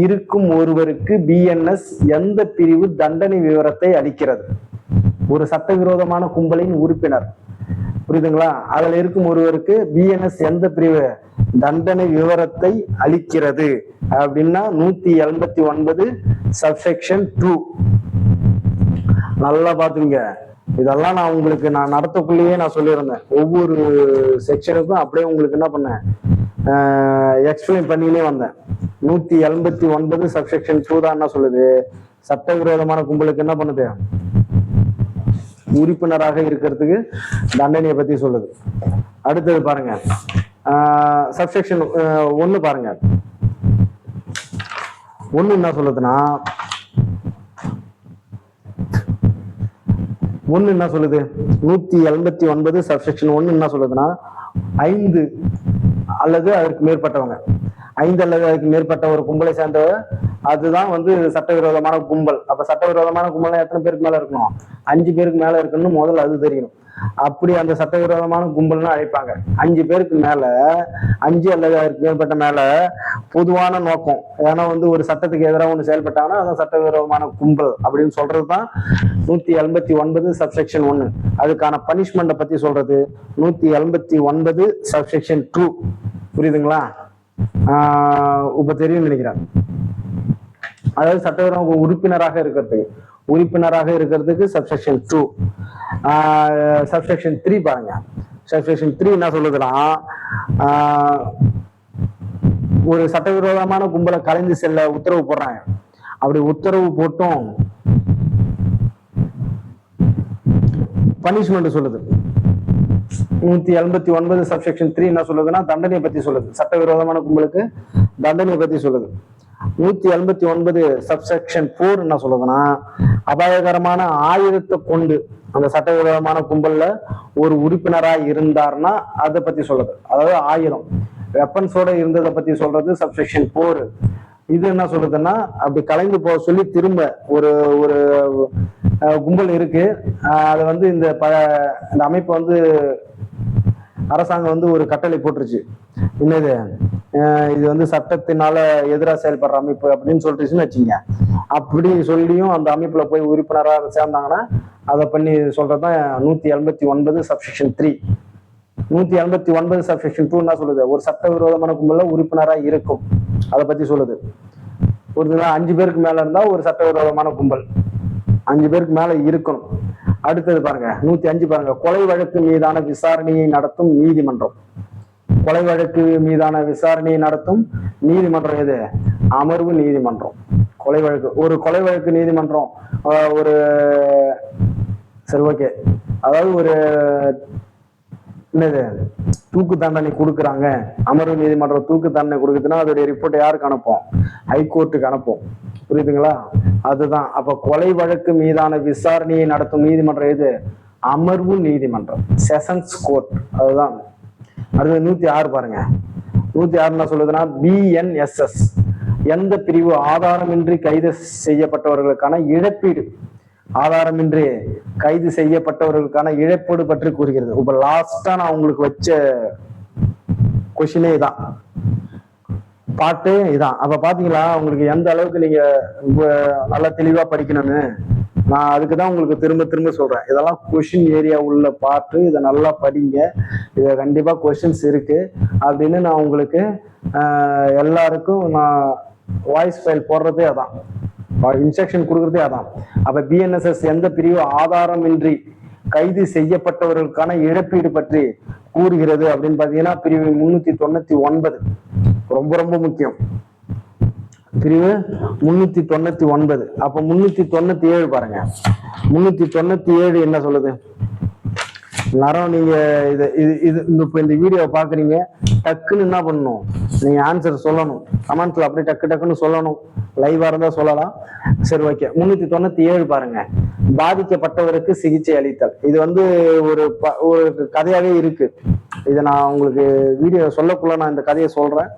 இருக்கும் ஒருவருக்கு பிஎன்எஸ் எந்த பிரிவு தண்டனை விவரத்தை அளிக்கிறது? ஒரு சட்டவிரோதமான கும்பலின் உறுப்பினர், புரியுதுங்களா? அதுல இருக்கும் ஒருவருக்கு பிஎன்எஸ் எந்த பிரிவு தண்டனை விவரத்தை அளிக்கிறது அப்படின்னா 179 சப்செக்ஷன் 2. நல்லா பாத்துங்க. இதெல்லாம் நான் நடத்தக்குள்ளேயே நான் சொல்லியிருந்தேன். ஒவ்வொரு செக்ஷனுக்கும் அப்படியே உங்களுக்கு என்ன பண்ணேன், எக்ஸ்பிளைன் பண்ணினே வந்தேன். 179 சப்செக்ஷன் 2 தான் என்ன சொல்லுது? சட்டவிரோதமான கும்பலுக்கு என்ன பண்ணுது? உறுப்பினராக இருக்கிறதுக்கு தண்டனையை பத்தி சொல்லுது. அடுத்தது பாருங்க. சப்செக்ஷன் 1 பாருங்க. 1 என்ன சொல்லுதுன்னா, 1 என்ன சொல்லுது? 179 சப்செக்ஷன் 1 என்ன சொல்லுதுன்னா, 5 அல்லது அதற்கு மேற்பட்டவங்க, 5 அல்லது அதுக்கு மேற்பட்ட ஒரு கும்பலை சேர்ந்தவர், அதுதான் வந்து சட்டவிரோதமான கும்பல். அப்ப சட்டவிரோதமான கும்பல் எத்தனை பேருக்கு மேல இருக்கணும்? 5 பேருக்கு மேல இருக்கணும் முதல்ல அது தெரியணும். அப்படி அந்த சட்டவிரோதமான கும்பல்னு அழைப்பாங்க. 5 பேருக்கு மேல, 5 அல்லது அதுக்கு மேற்பட்ட மேல பொதுவான நோக்கம், ஏன்னா வந்து ஒரு சட்டத்துக்கு எதிராக ஒண்ணு செயல்பட்டாங்கன்னா அதான் சட்டவிரோதமான கும்பல் அப்படின்னு சொல்றதுதான் 179 சப்செக்ஷன் 1. அதுக்கான பனிஷ்மெண்ட்டை பத்தி சொல்றது 179 சப்செக்ஷன் 2. புரியுதுங்களா? இப்ப தெரியும் நினைக்கிறேன். அதாவது சட்டவிரோத உறுப்பினராக இருக்கிறதுக்கு சப்செக்ஷன் 2. சப்செக்ஷன் 3 பாருங்க. சப்செக்ஷன் 3 என்ன சொல்லுதுன்னா, ஒரு சட்டவிரோதமான கும்பலை கலைந்து செல்ல உத்தரவு போடுறாங்க. அப்படி உத்தரவு போட்டும் பனிஷ்மெண்ட் சொல்லுது. 179 சப்செக்ஷன் 3 என்ன சொல்லுதுன்னா தண்டனையை பத்தி சொல்லுது. சட்டவிரோதமான கும்பலுக்கு தண்டனையை பத்தி சொல்லுது. 179 சப்செக்ஷன் 4 என்ன சொல்லுதுன்னா, அபாயகரமான ஆயுதத்தை கொண்டு அந்த சட்டவிரோதமான கும்பல்ல ஒரு உறுப்பினரா இருந்தார்னா அதை பத்தி சொல்றது. அதாவது ஆயுதம் வெப்பன்ஸோட இருந்ததை பத்தி சொல்றது சப்செக்ஷன் 4. இது என்ன சொல்லுதுன்னா, அப்படி கலைந்து போக சொல்லி திரும்ப ஒரு ஒரு கும்பல் இருக்கு, அது வந்து இந்த அமைப்பு வந்து அரசாங்கம் வந்து ஒரு கட்டளை போட்டுருச்சு, என்னது இது வந்து சட்டத்தினால எதிராக செயல்படுற அமைப்பு அப்படின்னு சொல்லிட்டுச்சுன்னு வச்சுங்க. அப்படி சொல்லியும் அந்த அமைப்புல போய் உறுப்பினராக சேர்ந்தாங்கன்னா அதை பண்ணி சொல்றதுதான் 179 சப்செக்ஷன் 3. 179 சப்செக்ஷன் 2 என்ன சொல்லுது, ஒரு சட்டவிரோதமான கும்பல்ல உறுப்பினராக இருக்கும், அதை பத்தி சொல்லுது. ஒரு 5 பேருக்கு மேல இருந்தா ஒரு சட்டவிரோதமான கும்பல் 5 பேருக்கு மேல இருக்கணும். அடுத்தது பாருங்க 105 பாருங்க, கொலை வழக்கு மீதான விசாரணையை நடத்தும் நீதிமன்றம். கொலை வழக்கு மீதான விசாரணையை நடத்தும் நீதிமன்றம் எது? அமர்வு நீதிமன்றம். கொலை வழக்கு, ஒரு கொலை வழக்கு நீதிமன்றம் ஒரு சரி ஓகே, அதாவது ஒரு என்னது தூக்கு தண்டனை கொடுக்குறாங்க, அமர்வு நீதிமன்றம் தூக்கு தண்டனை கொடுக்குதுன்னா அதோடைய ரிப்போர்ட்டை யாருக்கு அனுப்போம்? ஹைகோர்ட்டுக்கு அனுப்போம். புரியுதுங்களா? அதுதான். அப்ப கொலை வழக்கு மீதான விசாரணையை நடத்தும் நீதிமன்றம் எது? அமர்வு நீதிமன்றம், செஷன்ஸ் கோர்ட். அதுதான். அடுத்து 106 பாருங்க. 106 என்ன சொல்லுதுன்னா, BNSS எந்த பிரிவு ஆதாரமின்றி கைது செய்யப்பட்டவர்களுக்கான இழப்பீடு, ஆதாரமின்றி கைது செய்யப்பட்டவர்களுக்கான இழப்பீடு பற்றி கூறுகிறது. இப்ப லாஸ்டா நான் உங்களுக்கு வச்ச கொஸ்டினே இதான், பாட்டு இதான். அப்ப பாத்தீங்களா உங்களுக்கு எந்த அளவுக்கு நீங்க நல்லா தெளிவா படிக்கணும்னு. நான் அதுக்குதான் உங்களுக்கு திரும்ப திரும்ப சொல்றேன், இதெல்லாம் கொஸ்டின் ஏரியா உள்ள பாட்டு, இதை நல்லா படிங்க, இத கண்டிப்பா கொஸ்டின்ஸ் இருக்கு அப்படின்னு நான் உங்களுக்கு எல்லாருக்கும் நான் வாய்ஸ் ஃபைல் போடுறதே அதான், இன்ஸ்ட்ரக்ஷன் கொடுக்கறதே அதான். அப்ப BNSS எந்த பிரிவு ஆதாரமின்றி கைது செய்யப்பட்டவர்களுக்கான இழப்பீடு பற்றி கூறுகிறது அப்படின்னு பாத்தீங்கன்னா பிரிவு 399. ரொம்ப ரொம்ப முக்கியம், பிரிவு 399. அப்ப 397 பாருங்க. 397 என்ன சொல்லுது? எல்லாரும் நீங்க இந்த வீடியோ பாக்குறீங்க, டக்குன்னு என்ன பண்ணணும், நீங்க ஆன்சர் சொல்லணும், கமெண்ட்ஸ்ல அப்படியே டக்கு டக்குன்னு சொல்லணும். லைவா இருந்தா சொல்லலாம். சரி ஓகே. 397 பாருங்க, பாதிக்கப்பட்டவருக்கு சிகிச்சை அளித்தல். இது வந்து ஒரு கதையாவே இருக்கு. இதை நான் உங்களுக்கு வீடியோ சொல்லக்குள்ள நான் இந்த கதையை சொல்றேன்.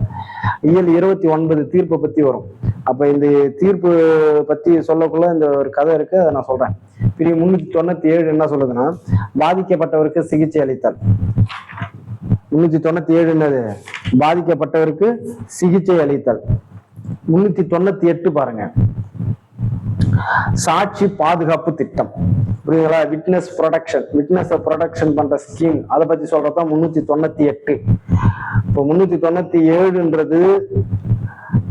இயல் 29 தீர்ப்பை பத்தி வரும். அப்ப இந்த தீர்ப்பு பத்தி சொல்லக்குள்ள இந்த ஒரு கதை இருக்கு, அதை நான் சொல்றேன். பிரிவு 397 என்ன சொல்லுதுன்னா, பாதிக்கப்பட்டவருக்கு சிகிச்சை அளித்தல். 397 என்னது? பாதிக்கப்பட்டவருக்கு சிகிச்சை அளித்தல். 398 பாருங்க, சாட்சி பாதுகாப்பு திட்டம். புரியுதுங்களா? விட்னஸ் ப்ரொடக்ஷன், விட்னஸ் ப்ரொடக்ஷன் பண்ற ஸ்கீம், அதை பத்தி சொல்றதுதான் 398. இப்போ 397ன்றது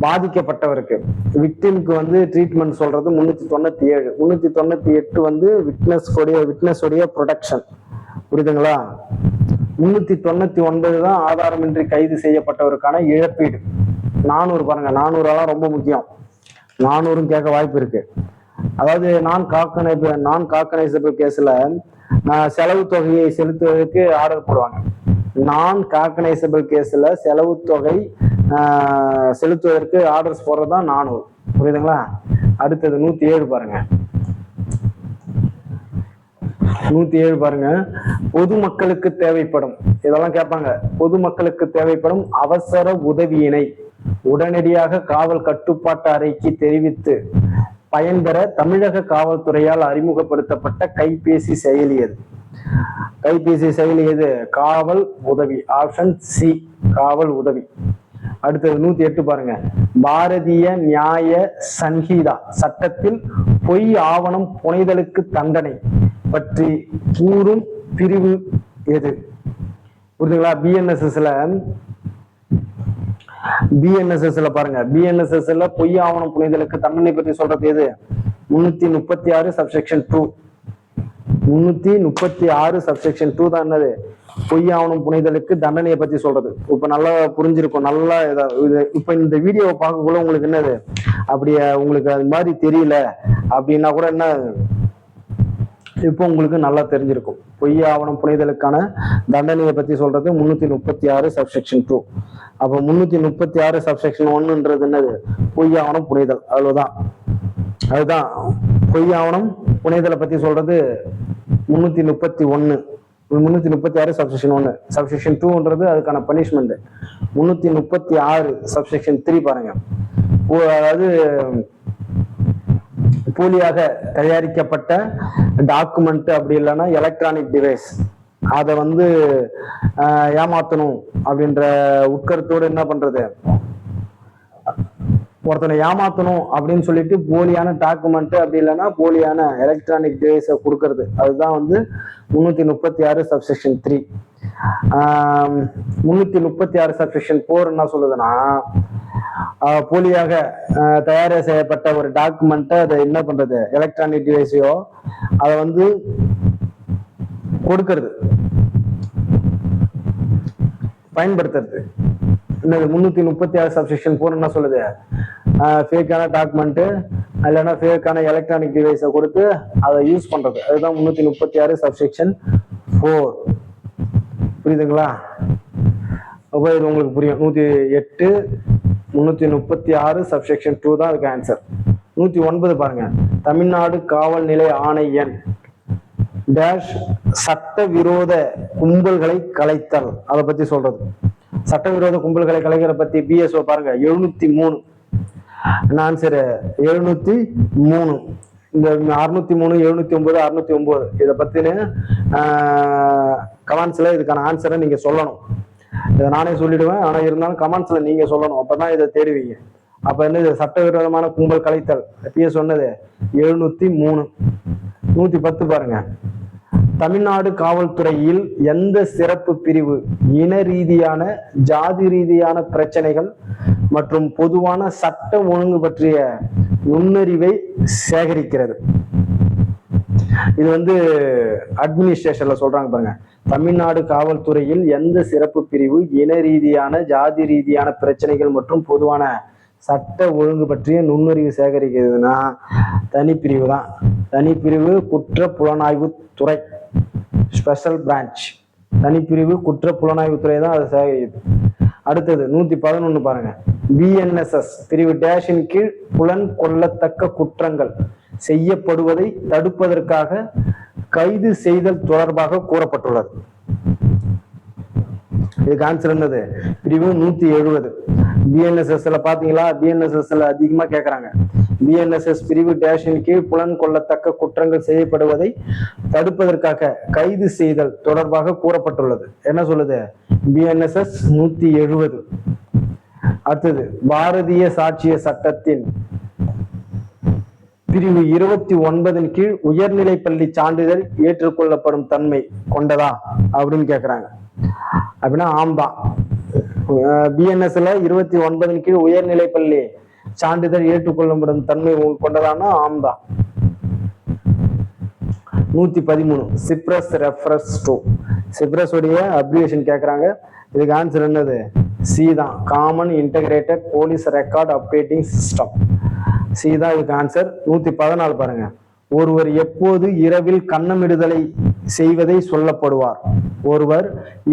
பாதிக்கப்பட்டவருக்கு, விக்டிம்க்கு வந்து ட்ரீட்மெண்ட் சொல்றது 397. 398 வந்து விட்னஸோடைய ப்ரொடக்ஷன். புரியுதுங்களா? 399 தான் ஆதாரமின்றி கைது செய்யப்பட்டவருக்கான இழப்பீடு. 400 பாருங்க, 400 ரொம்ப முக்கியம். 400 கேட்க வாய்ப்பு இருக்கு. அதாவது நான் காக்கனைசபிள் கேஸ்ல செலவு தொகையை செலுத்துவதற்கு ஆர்டர் போடுவாங்க. நான் காக்கனைசபிள் கேஸ்ல செலவு தொகை செலுத்துவதற்கு ஆர்டர்ஸ் போடுறதுதான் 400. புரியுதுங்களா? அடுத்தது 107 பாருங்க. 107 பாருங்க, பொதுமக்களுக்கு தேவைப்படும், இதெல்லாம் கேட்பாங்க. பொதுமக்களுக்கு தேவைப்படும் அவசர உதவியினை உடனடியாக காவல் கட்டுப்பாட்டு அறைக்கு தெரிவித்து பயன்பெற தமிழக காவல்துறையால் அறிமுகப்படுத்தப்பட்ட கைபேசி செயலி எது? கைபேசி செயலி எது? காவல் உதவி. ஆப்ஷன் சி, காவல் உதவி. அடுத்தது 108 பாருங்க, பாரதிய நியாய சங்கீதா சட்டத்தில் பொய் ஆவணம் புனைதலுக்கு தண்டனை பற்றி கூறும் பிரிவு எது? புரியுதுங்களா? BNSSல பாருங்க, BNSSல பொய் ஆவணம் புனைதலுக்கு தண்டனை பற்றி சொல்றது எது? 336 சப்செக்ஷன் 2. 336 சப்செக்ஷன் 2 தான் என்னது, பொய்யாவணம் புனைதலுக்கு தண்டனையை பத்தி சொல்றது. இப்ப நல்லா புரிஞ்சிருக்கும். நல்லா இப்ப இந்த வீடியோவை பார்க்கக்குள்ள உங்களுக்கு என்னது, அப்படியே உங்களுக்கு அது மாதிரி தெரியல அப்படின்னா கூட என்ன, இப்போ உங்களுக்கு நல்லா தெரிஞ்சிருக்கும். பொய் ஆவணம் புனைதலுக்கான தண்டனையை பத்தி சொல்றது 336 சப்செக்ஷன் 2. அப்ப 336 சப்செக்ஷன் 1ன்றது என்னது, பொய் ஆவணம் புனைதல். அவ்வளவுதான். அதுதான் பொய் ஆவணம் புனைதலை பத்தி சொல்றது 331. 336 சப்செக்ஷன் 1. சப்செக்ஷன் 2ன்றது அதுக்கான பனிஷ்மெண்ட். 336 சப்செக்ஷன் 3 பாருங்க. அதாவது போலியாக தயாரிக்கப்பட்ட டாக்குமெண்ட் அப்படி இல்லைன்னா எலக்ட்ரானிக் டிவைஸ், அதை வந்து ஏமாத்தணும் அப்படின்ற உட்கருத்தோடு என்ன பண்றது, ஒருத்தனை ஏமாத்தணும் அப்படின்னு சொல்லிட்டு போலியான டாக்குமெண்ட் அப்படி இல்லைன்னா போலியான எலக்ட்ரானிக் டிவைஸை கொடுக்கறது. அதுதான் வந்து 336 சப்செக்ஷன் 3. 336 சப்செக்ஷன் 4 என்ன சொல்லுதுன்னா, போலியாக தயார் செய்யப்பட்ட ஒரு டாக்குமெண்ட்டை அதை என்ன பண்றது, எலக்ட்ரானிக் டிவைஸையோ அதை வந்து கொடுக்கறது, பயன்படுத்துறது. 336 சப்செக்ஷன் 4 என்ன சொல்லுது, ஃபேக்கான டாக்குமெண்ட் இல்லைன்னா ஃபேக்கான எலக்ட்ரானிக் டிவைஸை கொடுத்து அதை யூஸ் பண்றது. அதுதான் 336 சப்செக்ஷன் 4. புரியுதுங்களா? அப்போ இது உங்களுக்கு புரியும். 108 336 சப்செக்ஷன் 2 தான் அதுக்கு ஆன்சர். 109 பாருங்க. தமிழ்நாடு காவல் நிலைய ஆணை எண் டேஷ் சட்டவிரோத கும்பல்களை கலைத்தல், அதை பத்தி சொல்றது. சட்டவிரோத கும்பல்களை கலைக்கிற பத்தி பிஎஸ்ஓ பாருங்க 703. ஆன்சர் 703. இந்த 603 709 609 இதை பத்தின கமெண்ட்ஸ்ல இதுக்கான ஆன்சரை நீங்க சொல்லணும். இதை நானே சொல்லிடுவேன், ஆனா இருந்தாலும் கமெண்ட்ஸ்ல நீங்க சொல்லணும், அப்பதான் இதை தேடுவீங்க. அப்ப என்னது, சட்டவிரோதமான கும்பல் கலைத்தல் பிஎஸ் சொன்னது 703. 110 பாருங்க. தமிழ்நாடு காவல்துறையில் எந்த சிறப்பு பிரிவு இன ரீதியான ஜாதி ரீதியான பிரச்சனைகள் மற்றும் பொதுவான சட்ட ஒழுங்கு பற்றிய நுண்ணறிவை சேகரிக்கிறது? இது வந்து அட்மினிஸ்ட்ரேஷன்ல சொல்றாங்க பாருங்க. தமிழ்நாடு காவல்துறையில் எந்த சிறப்பு பிரிவு இன ரீதியான ஜாதி ரீதியான பிரச்சனைகள் மற்றும் பொதுவான சட்ட ஒழுங்கு பற்றிய நுண்ணறிவு சேகரிக்கிறதுனா தனிப்பிரிவு தான். தனிப்பிரிவு குற்ற புலனாய்வு துறை, ஸ்பெஷல் பிரான்ச். தனிப்பிரிவு குற்ற புலனாய்வு துறை தான் அதை சேகரிக்குது. அடுத்தது 111 பாருங்க. பிஎன்எஸ்எஸ் பிரிவு டேஷின் கீழ் புலன் கொள்ளத்தக்க குற்றங்கள் செய்யப்படுவதை தடுப்பதற்காக கைது செய்தல் தொடர்பாக கூறப்பட்டுள்ளது. இதுக்கு ஆன்சர் என்னது, பிரிவு 170. பிஎன்எஸ்எஸ்ல பாத்தீங்களா, பிஎன்எஸ்எஸ்ல அதிகமா கேக்குறாங்க. பிஎன்எஸ்எஸ் பிரிவு டேஷின் கீழ் புலன் கொள்ளத்தக்க குற்றங்கள் செய்யப்படுவதை தடுப்பதற்காக கைது செய்தல் தொடர்பாக கூறப்பட்டுள்ளது. என்ன சொல்லுது, பிஎன்எஸ்எஸ் 170. அடுத்தது பாரதிய சாட்சிய சட்டத்தின் பிரிவு 29 கீழ் உயர்நிலை பள்ளி சான்றிதழ் ஏற்றுக்கொள்ளப்படும் தன்மை கொண்டதா அப்படின்னு கேக்குறாங்க. அப்படின்னா ஆம்தான். பிஎன்எஸ்ல 29 கீழ் உயர்நிலை பள்ளி சான்றிதழ் ஏற்றுக்கொள்ளப்படும் தன்மை கொண்டதானா ஆம்தான். 113 சிப்ரஸ் ரெஃபரன்ஸ் டு. சிப்ரஸ் உடைய அப்ரிவேஷன் கேக்குறாங்க. இதுக்கு ஆன்சர் என்னது, சி தான், common integrated police record updating system. C தான் இதுக்கு ஆன்சர். 114 பாருங்க. ஒருவர் எப்போது இரவில் கன்னமிடுதலை செய்வதை சொல்லப்படுவார்? ஒருவர்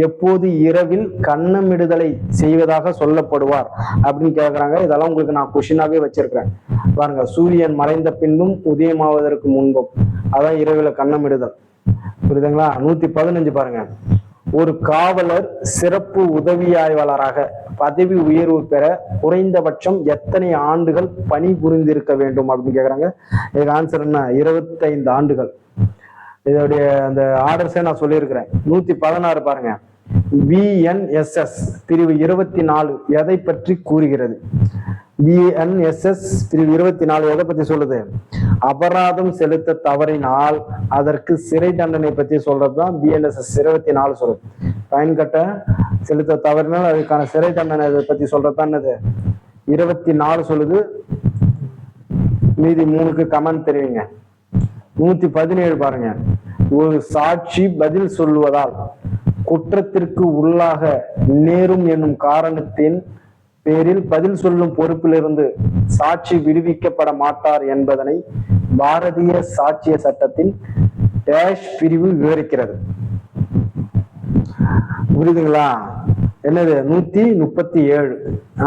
எப்போது இரவில் கன்னமிடுதலை செய்வதாக சொல்லப்படுவார் அப்படின்னு கேட்கறாங்க. இதெல்லாம் உங்களுக்கு நான் கொஸ்டினாவே வச்சிருக்கிறேன் பாருங்க. சூரியன் மறைந்த பின்பும் உதயமாவதற்கு முன்பும், அதான் இரவில் கன்னமிடுதல். புரியுதுங்களா? 115 பாருங்க. ஒரு காவலர் சிறப்பு உதவி ஆய்வாளராக பதவி உயர்வு பெற குறைந்தபட்சம் எத்தனை ஆண்டுகள் பணி புரிந்திருக்க வேண்டும் அப்படின்னு கேக்குறாங்க. இதுக்கு ஆன்சர் என்ன, 25 ஆண்டுகள். இதோடைய அந்த ஆர்டர்ஸை நான் சொல்லியிருக்கிறேன். 116 பாருங்க. பிஎன்எஸ்எஸ் பிரிவு 24 எதை பற்றி கூறுகிறது? பிஎன்எஸ்எஸ் பிரிவு 24 எதை பத்தி சொல்லுது? அபராதம் செலுத்த தவறினால் அதற்கு சிறை தண்டனை பத்தி சொல்றதுதான் பிஎன்எஸ்எஸ் 24 சொல்லுது. பயன் கட்ட செலுத்த தவறினால் அதுக்கான சிறை தண்டனை பத்தி சொல்றதுதான் என்னது 24 சொல்லுது. மீதி 3க்கு கமெண்ட் தெரிவிங்க. 117 பாருங்க. ஒரு சாட்சி பதில் சொல்வதால் குற்றத்திற்கு உள்ளாக நேரும் என்னும் காரணத்தின் பேரில் பதில் சொல்லும் பொறுப்பிலிருந்து சாட்சி விடுவிக்கப்பட மாட்டார் என்பதனை பாரதிய சாட்சிய சட்டத்தின் டேஷ் பிரிவு விவரிக்கிறது. புரியுதுங்களா? என்னது 137.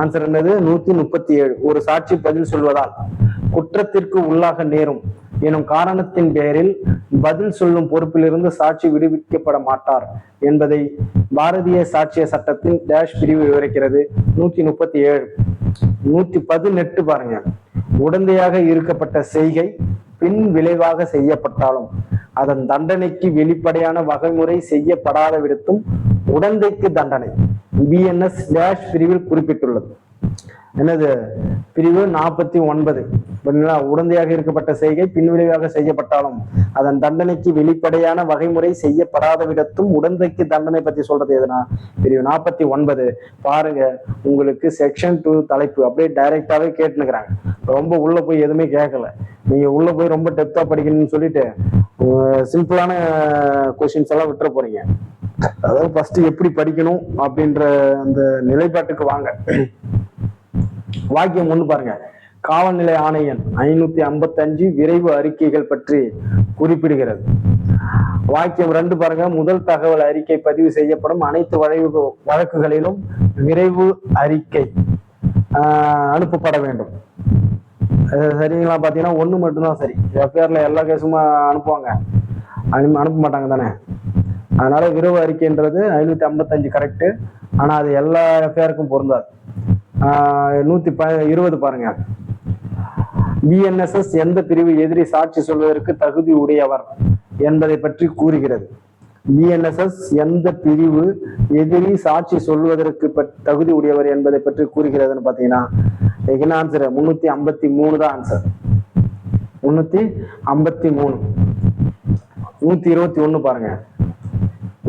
ஆன்சர் என்னது? 137. ஒரு சாட்சி பதில் சொல்வதால் குற்றத்திற்கு உள்ளாக நேரும் எனும் காரணத்தின் பெயரில் பதில் சொல்லும் பொறுப்பிலிருந்து சாட்சி விடுவிக்கப்பட மாட்டார் என்பதை பாரதிய சாட்சிய சட்டத்தின் டேஷ் பிரிவு விவரிக்கிறது. 137. 118 பாருங்க. உடந்தையாக இருக்கப்பட்ட செய்கை பின் விளைவாக செய்யப்பட்டாலும் அதன் தண்டனைக்கு வெளிப்படையான வகைமுறை செய்யப்படாத விடத்தும் உடந்தைக்கு தண்டனை BNS டேஷ் பிரிவில் குறிப்பிட்டுள்ளது. என்னது பிரிவு 49. உடந்தையாக இருக்கப்பட்ட செய்கை பின்விளைவாக செய்யப்பட்டாலும் அதன் தண்டனைக்கு வெளிப்படையான வகைமுறை செய்யப்படாத விடத்தும் உடந்தைக்கு தண்டனை பத்தி சொல்றது எதுனா பிரிவு 49. பாருங்க, உங்களுக்கு செக்ஷன் 2 தலைப்பு அப்படியே டைரக்டாவே கேட்டுனுக்குறாங்க. ரொம்ப உள்ள போய் எதுவுமே கேட்கல. நீங்க உள்ள போய் ரொம்ப டெப்தா படிக்கணும்னு சொல்லிட்டு சிம்பிளான கொஸ்டின்ஸ் எல்லாம் விட்டுற போறீங்க. அதாவது ஃபர்ஸ்ட் எப்படி படிக்கணும் அப்படின்ற அந்த நிலைப்பாட்டுக்கு வாங்க. வாக்கியம் 1 பாருங்க. காவல்நிலை ஆணையம் 555 விரைவு அறிக்கைகள் பற்றி குறிப்பிடுகிறது. வாக்கியம் 2 பாருங்க. முதல் தகவல் அறிக்கை பதிவு செய்யப்படும் அனைத்து வழக்குகளிலும் விரைவு அறிக்கை அனுப்பப்பட வேண்டும். சரிங்களா? பாத்தீங்கன்னா 1 மட்டும்தான் சரி. எஃப்ஐஆர்ல எல்லா கேஸும் அனுப்புவாங்க, அனுப்ப மாட்டாங்க தானே. அதனால விரைவு அறிக்கைன்றது 555 கரெக்ட். ஆனா அது எல்லா எஃப்ஐஆருக்கும் பொருந்தாது. 120 பாருங்க. BNSS எந்த பிரிவு எதிரி சாட்சி சொல்வதற்கு தகுதி உடையவர் என்பதை பற்றி கூறுகிறது. BNSS எந்த பிரிவு எதிரி சாட்சி சொல்வதற்கு தகுதி உடையவர் என்பதை பற்றி கூறுகிறதுன்னு பாத்தீங்கன்னா என்ன ஆன்சர்? 353 தான் ஆன்சர். 353. 121 பாருங்க.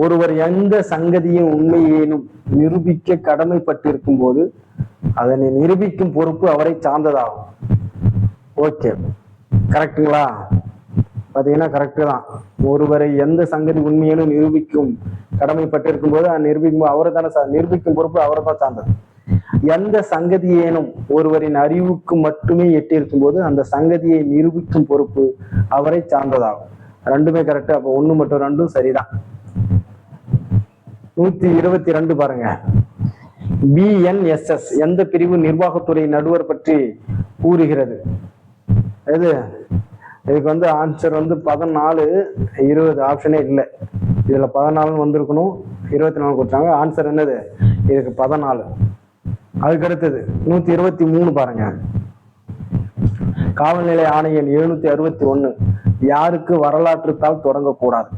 ஒருவர் எந்த சங்கதியின் உண்மையேனும் நிரூபிக்க கடமைப்பட்டிருக்கும் போது அதனை நிரூபிக்கும் பொறுப்பு அவரை சார்ந்ததாகும். ஓகே, கரெக்டுங்களா? பாத்தீங்கன்னா கரெக்டு தான். ஒருவரை எந்த சங்கதி உண்மையேனும் நிரூபிக்கும் கடமைப்பட்டிருக்கும் போது நிரூபிக்கும் அவரை தானே நிரூபிக்கும் பொறுப்பு அவரை தான் சார்ந்தது. எந்த சங்கதியேனும் ஒருவரின் அறிவுக்கு மட்டுமே எட்டியிருக்கும் போது அந்த சங்கதியை நிரூபிக்கும் பொறுப்பு அவரை சார்ந்ததாகும். ரெண்டுமே கரெக்ட். அப்போ 1 மற்றும் 2 சரிதான். 122 பாருங்க. BNSS எந்த பிரிவு நிர்வாகத்துறை நடுவர் பற்றி கூறுகிறது? இதுக்கு ஆன்சர் 14, 20 ஆப்ஷனே இல்லை. இதுல 14 வந்திருக்கணும், 24 கொடுத்தாங்க. ஆன்சர் என்னது? இதுக்கு 14. அதுக்கு அடுத்தது 123 பாருங்க. காவல்நிலை ஆணையம் 761 யாருக்கு வரலாற்று தாள் தொடங்கக்கூடாது?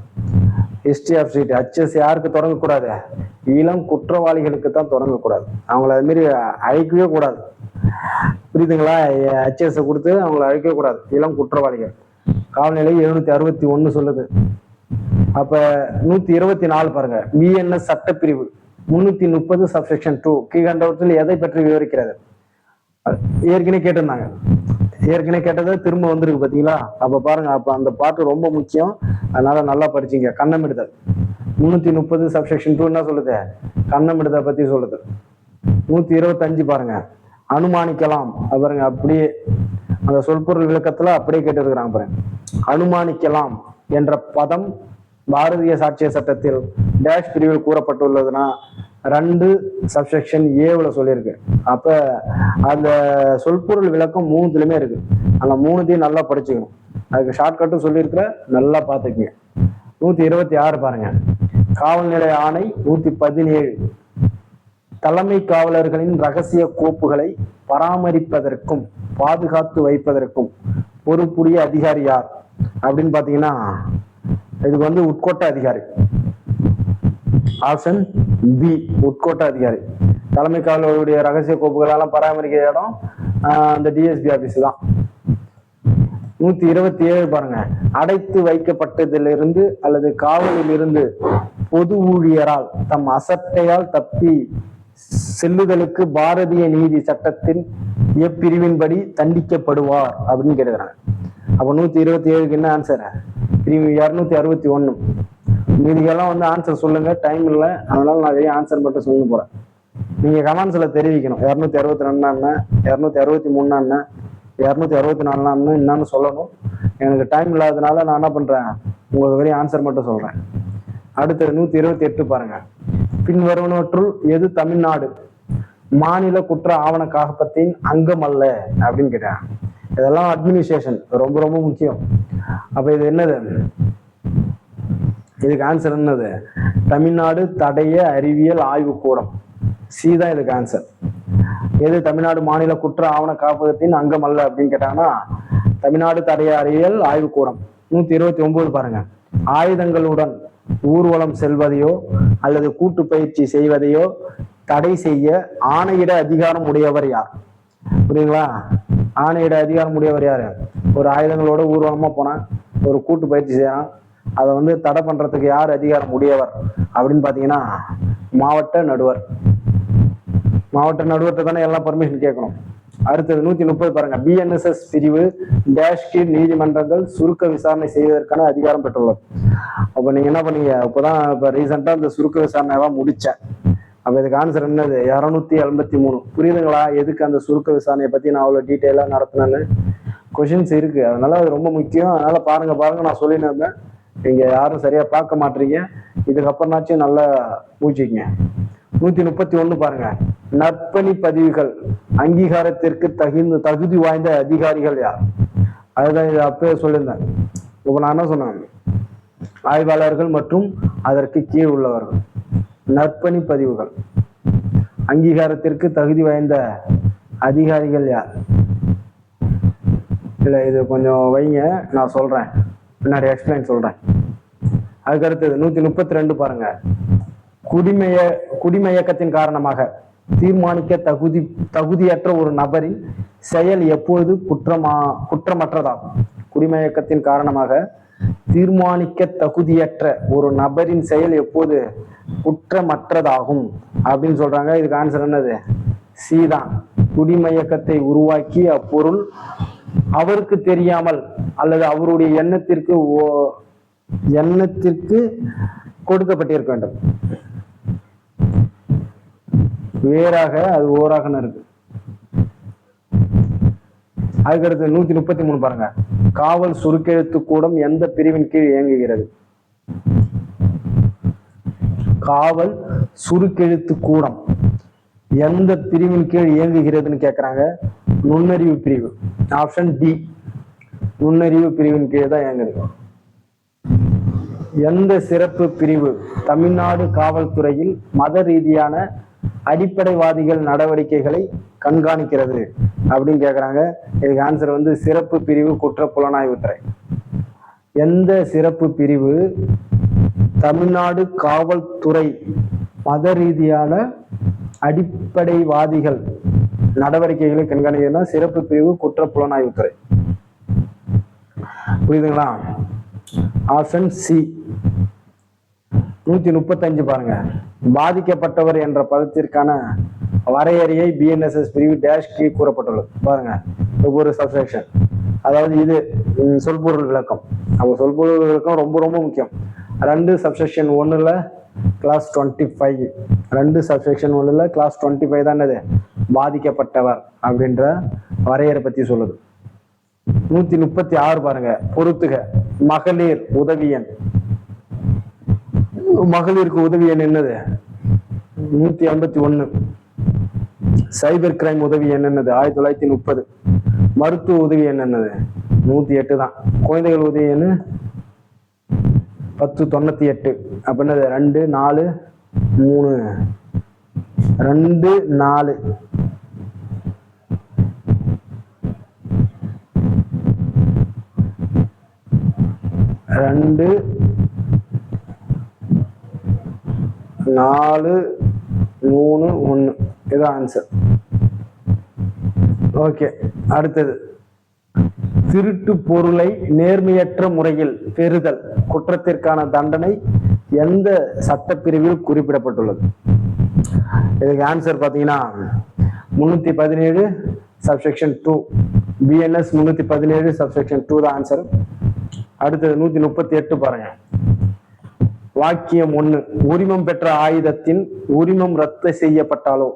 ஹிஸ்டரி ஆஃப் ஸ்ட்ரீட் HS யாருக்கு தொடங்கக்கூடாது? இளம் குற்றவாளிகளுக்கு தான் தொடங்கக்கூடாது. அவங்கள அது மாதிரி அழைக்கவே கூடாது. புரியுதுங்களா? HS கொடுத்து அவங்கள அழைக்கவே கூடாது. இளம் குற்றவாளிகள் காவல்நிலை 761 சொல்லுது. அப்ப 124 பாருங்க. BNS சட்டப்பிரிவு 330 சப்செக்ஷன் 2 கீழ்கண்டவற்றில் எதை பற்றி விவரிக்கிறது? ஏற்கனவே கேட்டிருந்தாங்க. ஏற்கனவே கேட்டதை திரும்ப வந்திருக்கு பாத்தீங்களா? அப்ப பாருங்க, அப்ப அந்த பாட்டு ரொம்ப முக்கியம். அதனால நல்லா படிச்சீங்க. கண்ணமிடுதல் 330 சப்செக்ஷன் 2 என்ன சொல்லுது? கண்ணமிடுதல் பத்தி சொல்லுது. 125 பாருங்க. அனுமானிக்கலாம். பாருங்க, அப்படியே அந்த சொற்பொருள் விளக்கத்துல அப்படியே கேட்டு இருக்கிறாங்க பாருங்க. அனுமானிக்கலாம் என்ற பதம் பாரதிய சாட்சிய சட்டத்தில் டேஷ் பிரிவில் கூறப்பட்டுள்ளதுன்னா 2 சப்செக்ஷன் A சொல்லியிருக்கு. அப்ப அந்த சொற்பொருள் விளக்கம் 3லுமே இருக்கு. அந்த 3த்தையும் நல்லா படிச்சுக்கணும். அதுக்கு ஷார்ட்கட்டும் சொல்லியிருக்கிற, நல்லா பார்த்துக்குங்க. 126 பாருங்க. காவல்நிலை ஆணை 117 தலைமை காவலர்களின் ரகசிய கோப்புகளை பராமரிப்பதற்கும் பாதுகாத்து வைப்பதற்கும் பொறுப்புடைய அதிகாரி யார் அப்படின்னு பாத்தீங்கன்னா இதுக்கு உட்கோட்ட அதிகாரி. ஆப்ஷன் B உட்கோட்ட அதிகாரி. தலைமை காவலருடைய ரகசிய கோப்புகள் எல்லாம் பராமரிக்கிற இடம் அந்த DSP ஆபீஸ் தான். 127 பாருங்க. அடைத்து வைக்கப்பட்டதிலிருந்து அல்லது காவலில் இருந்து பொது ஊழியரால் தம் அசட்டையால் தப்பி செல்லுதலுக்கு பாரதிய நீதி சட்டத்தின் எப்பிரிவின்படி தண்டிக்கப்படுவார் அப்படின்னு கேட்கிறாங்க. அப்ப 127க்கு என்ன ஆன்சர்? பிரிவு 261. மீதிக்கெல்லாம் வந்து ஆன்சர் சொல்லுங்க, டைம் இல்லை, அதனால நான் வெறும் ஆன்சர் மட்டும் சொல்ல போறேன். நீங்க கமெண்ட்ஸ்ல தெரிவிக்கணும். 262 என்ன, 263 என்ன, 264 என்னன்னு சொல்லணும். எனக்கு டைம் இல்லாததுனால நான் என்ன பண்றேன், உங்களுக்கு வெறும் ஆன்சர் மட்டும் சொல்றேன். அடுத்தது 128 பாருங்க. பின்வருவனவற்றுள் எது தமிழ்நாடு மாநில குற்ற ஆவண காப்பகத்தின் அங்கம் அல்ல அப்படின்னு கேட்டேன். இதெல்லாம் அட்மினிஸ்ட்ரேஷன் ரொம்ப ரொம்ப முக்கியம். அப்ப இது என்னது, இதுக்கு ஆன்சர் என்னது, தமிழ்நாடு தடய அறிவியல் ஆய்வு கூடம். சி தான் இதுக்கு ஆன்சர். எது தமிழ்நாடு மாநில குற்ற ஆவண காப்பகத்தின் அங்கம் அல்ல அப்படின்னு கேட்டாங்கன்னா தமிழ்நாடு தடய அறிவியல் ஆய்வு கூடம். 129 பாருங்க. ஆயுதங்களுடன் ஊர்வலம் செல்வதையோ அல்லது கூட்டு பயிற்சி செய்வதையோ தடை செய்ய ஆணையிட அதிகாரம் உடையவர் யார்? புரியுங்களா? ஆணையிட அதிகாரம் உடையவர் யாரு? ஒரு ஆயுதங்களோட ஊர்வலமா போனா, ஒரு கூட்டு பயிற்சி செய்யறான், அதை வந்து தடை பண்றதுக்கு யார் அதிகாரம் உடையவர் அப்படின்னு பாத்தீங்கன்னா மாவட்ட நடுவர். மாவட்ட நடுவர்கிட்ட தானே எல்லாம் பர்மிஷன் கேட்கணும். அடுத்தது 130 பாருங்க. பிஎன்எஸ்எஸ் பிரிவு டேஷ் கீழ் நீதிமன்றங்கள் சுருக்க விசாரணை செய்வதற்கான அதிகாரம் பெற்றுள்ளது. அப்ப நீங்க என்ன பண்ணீங்க, இப்பதான் இப்ப ரீசெண்டா இந்த சுருக்க விசாரணை எல்லாம் முடிச்சேன். அப்ப இதுக்கு ஆன்சர் என்னது, 283. புரியுதுங்களா எதுக்கு அந்த சுருக்க விசாரணையை பத்தி நான் அவ்வளவு டீட்டெயிலா நடத்தினேன்னு? கொஷின்ஸ் இருக்கு, அதனால அது ரொம்ப முக்கியம். அதனால பாருங்க நான் சொல்லின்னு இருந்தேன், நீங்க யாரும் சரியா பார்க்க மாட்டீங்க. இதுக்கப்புறம்னாச்சும் நல்லா பூச்சிக்கங்க. 131 பாருங்க. நற்பணி பதிவுகள் அங்கீகாரத்திற்கு தகுதி வாய்ந்த அதிகாரிகள் யார்? அதுதான் இது அப்பவே சொல்லியிருந்தேன். இப்ப நான் என்ன சொன்னேன், ஆய்வாளர்கள் மற்றும் அதற்கு கீழ் உள்ளவர்கள். நற்பணி பதிவுகள் அங்கீகாரத்திற்கு தகுதி வாய்ந்த அதிகாரிகள் யார்? இல்ல இது கொஞ்சம் வைங்க, நான் சொல்றேன், பின்னாடி எக்ஸ்பிளைன் சொல்றேன். அதுக்கு அடுத்தது 132 பாருங்க. குடிமயக்கத்தின் காரணமாக தீர்மானிக்க தகுதியற்ற ஒரு நபரின் செயல் எப்பொழுது குற்றமற்றதாகும்? குடிமயக்கத்தின் காரணமாக தீர்மானிக்க தகுதியற்ற ஒரு நபரின் செயல் எப்போது குற்றமற்றதாகும் அப்படின்னு சொல்றாங்க. இதுக்கு ஆன்சர் என்னது, சி தான். குடிமயக்கத்தை உருவாக்கி அப்பொருள் அவருக்கு தெரியாமல் அல்லது அவருடைய எண்ணத்திற்கு கொடுக்கப்பட்டிருக்க வேண்டும். வேறாக அது ஓராக இருக்கு. அதுக்கடுத்து 133 பாருங்க. காவல் சுருக்கெழுத்து கூடம் எந்த பிரிவின் கீழ் இயங்குகிறது? காவல் சுருக்கெழுத்து கூடம் எந்த பிரிவின் கீழ் இயங்குகிறதுன்னு கேக்குறாங்க. நுண்ணறிவு பிரிவு. ஆப்ஷன் டி, நுண்ணறிவு பிரிவின் கீழ் தான் இயங்குது. எந்த சிறப்பு பிரிவு தமிழ்நாடு காவல்துறையில் மத ரீதியான அடிப்படைவாதிகள் நடவடிக்கைகளை கண்காணிக்கிறது அப்படின்னு கேக்குறாங்க. இதுக்கு ஆன்சர் வந்து சிறப்பு பிரிவு குற்றப்புலனாய்வுத்துறை. எந்த சிறப்பு பிரிவு தமிழ்நாடு காவல்துறை மத ரீதியான அடிப்படைவாதிகள் நடவடிக்கைகளை கண்காணிக்கிறதுனா சிறப்பு பிரிவு குற்றப்புலனாய்வுத்துறை. புரியுதுங்களா? Option C. 135 பாருங்க. பாதிக்கப்பட்டவர் என்ற பதத்திற்கான வரையறையை பிஎன்எஸ்எஸ் பிரிவு டேஷ் கீழ் கூறப்பட்டுள்ளது. பாருங்க, ஒவ்வொரு சப்செக்ஷன், அதாவது இது சொல்பொருள் விளக்கம். அப்போ சொல்பொருள் விளக்கம் ரொம்ப ரொம்ப முக்கியம். 2 சப்செக்ஷன் 1ல கிளாஸ் 25, 2 சப்செக்ஷன் 1ல கிளாஸ் 25 தான் என்னது, பாதிக்கப்பட்டவர் அப்படின்ற வரையறை பத்தி சொல்லுது. 136 பாருங்க. பொறுத்துக. மகளிர் உதவி எண். மகளிருக்கு உதவி எண் என்னது? 151. சைபர் கிரைம் உதவி எண் என்னது? 1930. மருத்துவ உதவி எண் என்னது? 108 தான். குழந்தைகள் உதவி எண் 1098. அப்ப என்னது? 2 4 3 2 4 2 4 3 1. இதுதான் ஆன்சர். ஓகே. அடுத்தது, திருட்டு பொருளை நேர்மையற்ற முறையில் பெறுதல் குற்றத்திற்கான தண்டனை எந்த சட்டப்பிரிவில் குறிப்பிடப்பட்டுள்ளது? இதுக்கு ஆன்சர் பாத்தீங்கன்னா 317 சப்செக்ஷன் 2. பிஎன்எஸ் 317 சப்செக்ஷன் 2 தான் ஆன்சர். அடுத்தது 138 பாருங்க. வாக்கியம் 1, உரிமம் பெற்ற ஆயுதத்தின் உரிமம் ரத்து செய்யப்பட்டாலோ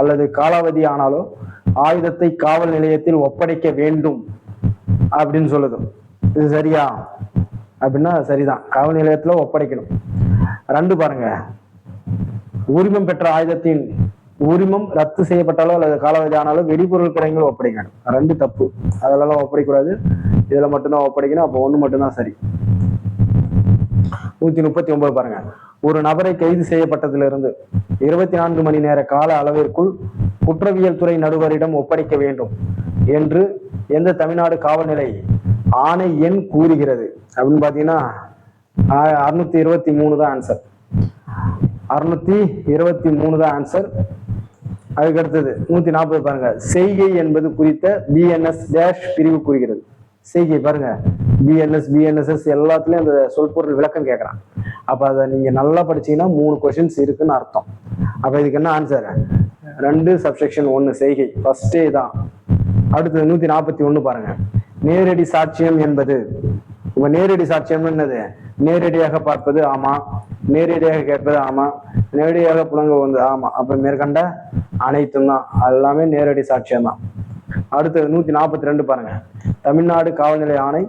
அல்லது காலாவதி ஆனாலோ ஆயுதத்தை காவல் நிலையத்தில் ஒப்படைக்க வேண்டும் அப்படின்னு சொல்லுது. இது சரியா அப்படின்னா சரிதான், காவல் நிலையத்துல ஒப்படைக்கணும். 2 பாருங்க, உரிமம் பெற்ற ஆயுதத்தின் உரிமம் ரத்து செய்யப்பட்டாலோ அல்லது காலாவதி ஆனாலும் வெடிபொருள் கிடங்கில் ஒப்படைக்கணும். 2 தப்பு, அதெல்லாம் ஒப்படைக்கூடாது, இதுல மட்டும்தான் ஒப்படைக்கணும். அப்போ 1 மட்டும்தான் சரி. 139 பாருங்க, ஒரு நபரை கைது செய்யப்பட்டதிலிருந்து 24 மணி நேர கால அளவிற்குள் குற்றவியல் துறை நடுவரிடம் ஒப்படைக்க வேண்டும் என்று எந்த தமிழ்நாடு காவல்நிலை ஆணை எண் கூறுகிறது அப்படின்னு பாத்தீங்கன்னா 623 தான் ஆன்சர். 623 தான் ஆன்சர். அதுக்கு அடுத்தது 140 பாருங்க, செய்கை என்பது குறித்த பிஎன்எஸ் டேஷ் பிரிவு கூறுகிறது. செய்கை பாருங்க, பிஎன்எஸ் எல்லாத்துலயும் அந்த சொல்பொருள் விளக்கம் கேட்கறான். அப்ப அதை நீங்க நல்லா படிச்சீங்கன்னா 3 கொஸ்டின்ஸ் இருக்குன்னு அர்த்தம். அப்ப இதுக்கு என்ன ஆன்சர்? 2 சப்செக்ஷன் 1 செய்கை ஃபர்ஸ்டே தான். அடுத்தது 141 பாருங்க, நேரடி சாட்சியம் என்பது, உங்க நேரடி சாட்சியம் என்னது? நேரடியாக பார்ப்பது ஆமா, நேரடியாக கேட்பது ஆமா, நேரடியாக புலங்க வந்து ஆமா. அப்ப மேற்கண்ட அனைத்தும் தான், எல்லாமே நேரடி சாட்சியம் தான். அடுத்தது 142 பாருங்க, தமிழ்நாடு காவல்நிலை ஆணை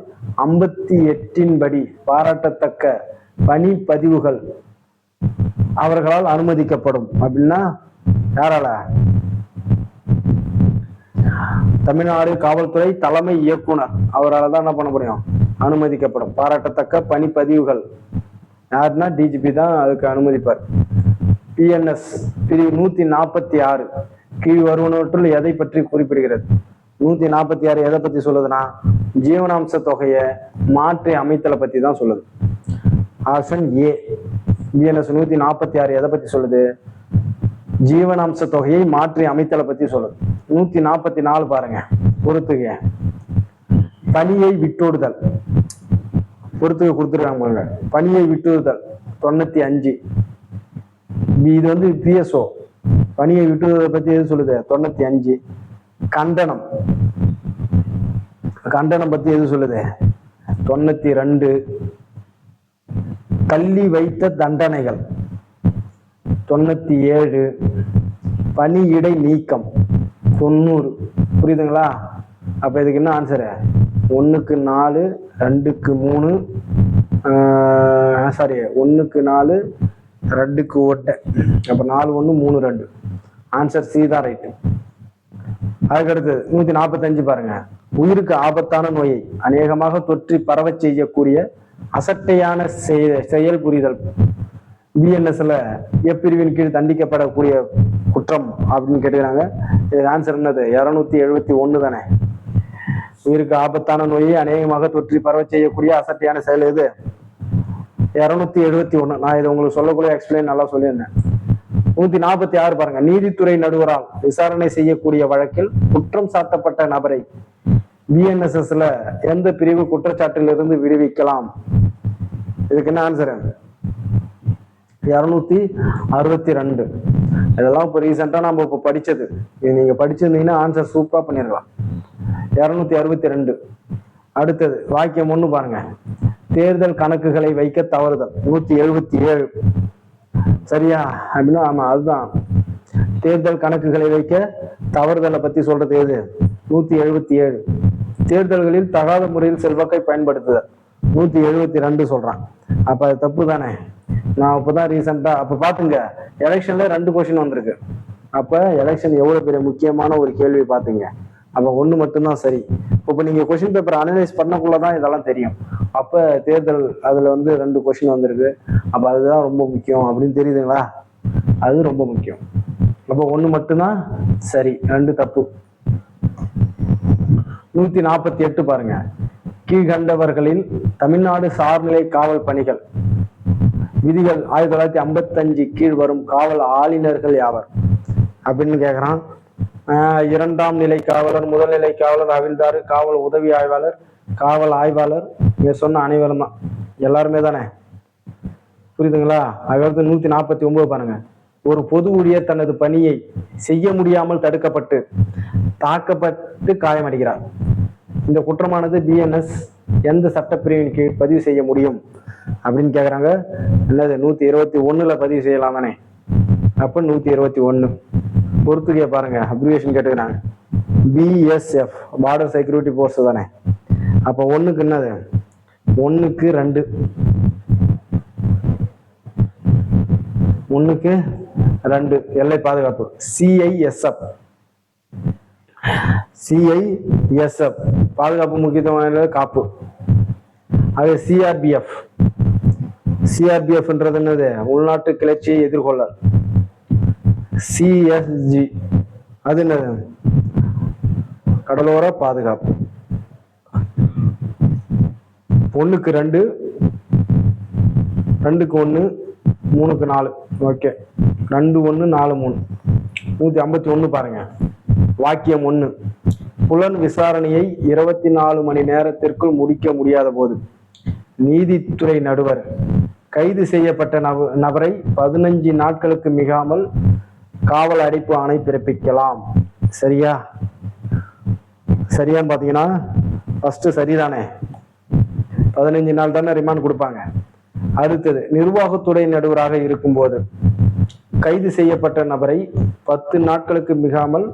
58 படி பாராட்டத்தக்க பணி பதிவுகள் அவர்களால் அனுமதிக்கப்படும் அப்படின்னா யாரால? தமிழ்நாடு காவல்துறை தலைமை இயக்குனர் அவரால் தான் என்ன பண்ண முடியும்? அனுமதிக்கப்படும். பாராட்டத்தக்க பணிப்பதிவுகள் யாருன்னா டிஜிபி தான் அதுக்கு அனுமதிப்பார். பிஎன்எஸ் பிரிவு 146 கீழ் வருவனவற்றுள் எதை பற்றி குறிப்பிடுகிறது? 146 எதை பத்தி சொல்லுதுன்னா ஜீவனாம்ச தொகையை மாற்றி அமைத்தலை பத்தி தான் சொல்லுது. Option A. பிஎன்எஸ் 146 எதை பத்தி சொல்லுது? ஜீவனாம்ச தொகையை மாற்றி அமைத்தலை பத்தி சொல்லுது. 144 பாருங்க, பொறுத்துக பணியை விட்டோடுதல், பொறுத்துக கொடுத்துருக்காங்க பாருங்க, பணியை விட்டுதல் 95. இது வந்து பிஎஸ்ஓ பணியை விட்டுவதை பத்தி எது சொல்லுது? 95. கண்டனம், கண்டனம் பத்தி எது சொல்லுது? 92. தள்ளி வைத்த தண்டனைகள் 97. பணியிடை நீக்கம் 90. புரியுதுங்களா? அப்ப இதுக்கு என்ன ஆன்சரு? 1க்கு 4, 2க்கு 3, சாரி 1க்கு 4, 2க்கு 1. அப்ப 4 1 3 2. ஆன்சர் சி தான் ரைட்டு. அதுக்கடுத்து 145 பாருங்க, உயிருக்கு ஆபத்தான நோயை அநேகமாக தொற்றி பரவ செய்யக்கூடிய அசட்டையான செயல் புரிதல் பிஎன்எஸ்ல எப்பிரிவின் கீழ் தண்டிக்கப்படக்கூடிய குற்றம் அப்படின்னு கேட்டுக்கிறாங்க. இதுக்கு ஆன்சர் என்னது? 271 தானே. உயிருக்கு ஆபத்தான நோயை அநேகமாக தொற்றி பரவ செய்யக்கூடிய அசட்டையான செயல் எது? 271. நான் இதை உங்களுக்கு சொல்லக்கூடிய எக்ஸ்பிளைன் நல்லா சொல்லியிருந்தேன். 146 பாருங்க, நீதித்துறை நடுவரால் விசாரணை செய்யக்கூடிய வழக்கில் குற்றம் சாட்டப்பட்ட நபரை பிஎன்எஸ்எஸ்ல எந்த பிரிவு குற்றச்சாட்டிலிருந்து விடுவிக்கலாம்? இதுக்கு என்ன ஆன்சர்? 262. இதெல்லாம் இப்போ ரீசெண்டா நம்ம இப்போ படிச்சது. நீங்க படிச்சிருந்தீங்கன்னா ஆன்சர் சூப்பரா பண்ணிடலாம். 262. அடுத்தது வாக்கியம் 1 பாருங்க, தேர்தல் கணக்குகளை வைக்க தவறுதல் 177. சரியா அப்படின்னா ஆமா, அதுதான் தேர்தல் கணக்குகளை வைக்க தவறுதலை பத்தி சொல்றது எது? 177. தேர்தல்களில் தகாத முறையில் செல்வாக்கை பயன்படுத்துதல் 172 சொல்றான். அப்ப அது தப்பு தானே. நான் இப்பதான் ரீசெண்டா அப்ப பாத்துங்க, எலெக்ஷன்ல 2 கொஸ்டின் வந்திருக்கு. அப்ப எலெக்ஷன் எவ்வளவு பெரிய முக்கியமான ஒரு கேள்வி பாத்தீங்க. அப்ப 1 மட்டும்தான் சரி. இப்ப நீங்க கொஸ்டின் பேப்பர் அனலைஸ் பண்ணக்குள்ளதான் இதெல்லாம் தெரியும். அப்ப தேர்தல் அதுல வந்து 2 கொஸ்டின் வந்திருக்கு. அப்ப அதுதான் ரொம்ப முக்கியம் அப்படின்னு தெரியுதுங்களா? அது ரொம்ப முக்கியம். அப்ப 1 மட்டும்தான் சரி, 2 தப்பு. 148 பாருங்க, கீழ்கண்டவர்களில் தமிழ்நாடு சார்நிலை காவல் பணிகள் விதிகள் 1955 கீழ் வரும் காவல் ஆளுநர்கள் யாவர் அப்படின்னு கேக்குறான். 2ஆம் நிலை காவலர், முதல்நிலை காவலர், ஹவில்தார், காவல் உதவி ஆய்வாளர், காவல் ஆய்வாளர், இங்க சொன்ன அனைவரும் தான், எல்லாருமே தானே. புரியுதுங்களா? அதுக்கடுத்து 149 பாருங்க, ஒரு பொது ஊழியர் தனது பணியை செய்ய முடியாமல் தடுக்கப்பட்டு தாக்கப்பட்டு காயமடைகிறார். இந்த குற்றமானது பிஎன்எஸ் எந்த சட்டப்பிரிவின் கீழ் பதிவு செய்ய முடியும் அப்படின்னு கேக்குறாங்க. என்னது 121ல பதிவு செய்யலாம் தானே. அப்ப 121 பொறுத்துக்கே பாருங்க, அப்ரிவேஷன் கேட்டுக்கிறாங்க. BSF பார்டர் செக்யூரிட்டி போர்ஸ் தானே. அப்ப ஒண்ணுக்கு என்னது, 1க்கு 2, 1க்கு 2 எல்லை பாதுகாப்பு. CISF பாதுகாப்பு முக்கியத்துவம் காப்பு. அது சிஆர்பிஎஃப்ன்றது என்னது, உள்நாட்டு கிளர்ச்சியை எதிர்கொள்ள. CSG அது என்னது, கடலோர பாதுகாப்பு. 1க்கு 2, 2க்கு 1, 3க்கு 4. ஓகே, 2 1 4 3 151 பாருங்க. வாக்கியம் 1, புலன் விசாரணையை 24 மணி நேரத்திற்குள் முடிக்க முடியாத போது நீதித்துறை நடுவர் கைது செய்யப்பட்ட நபரை 15 நாட்களுக்கு மிகாமல் காவல் அடைப்பு ஆணை பிறப்பிக்கலாம். சரியா? சரியான்னு பாத்தீங்கன்னா ஃபர்ஸ்ட் சரிதானே, 15 நாள் தானே ரிமாண்ட் கொடுப்பாங்க. அடுத்தது, நிர்வாகத்துறை நடுவராக இருக்கும்போது கைது செய்யப்பட்ட நபரை 10 நாட்களுக்கு மிகாமல்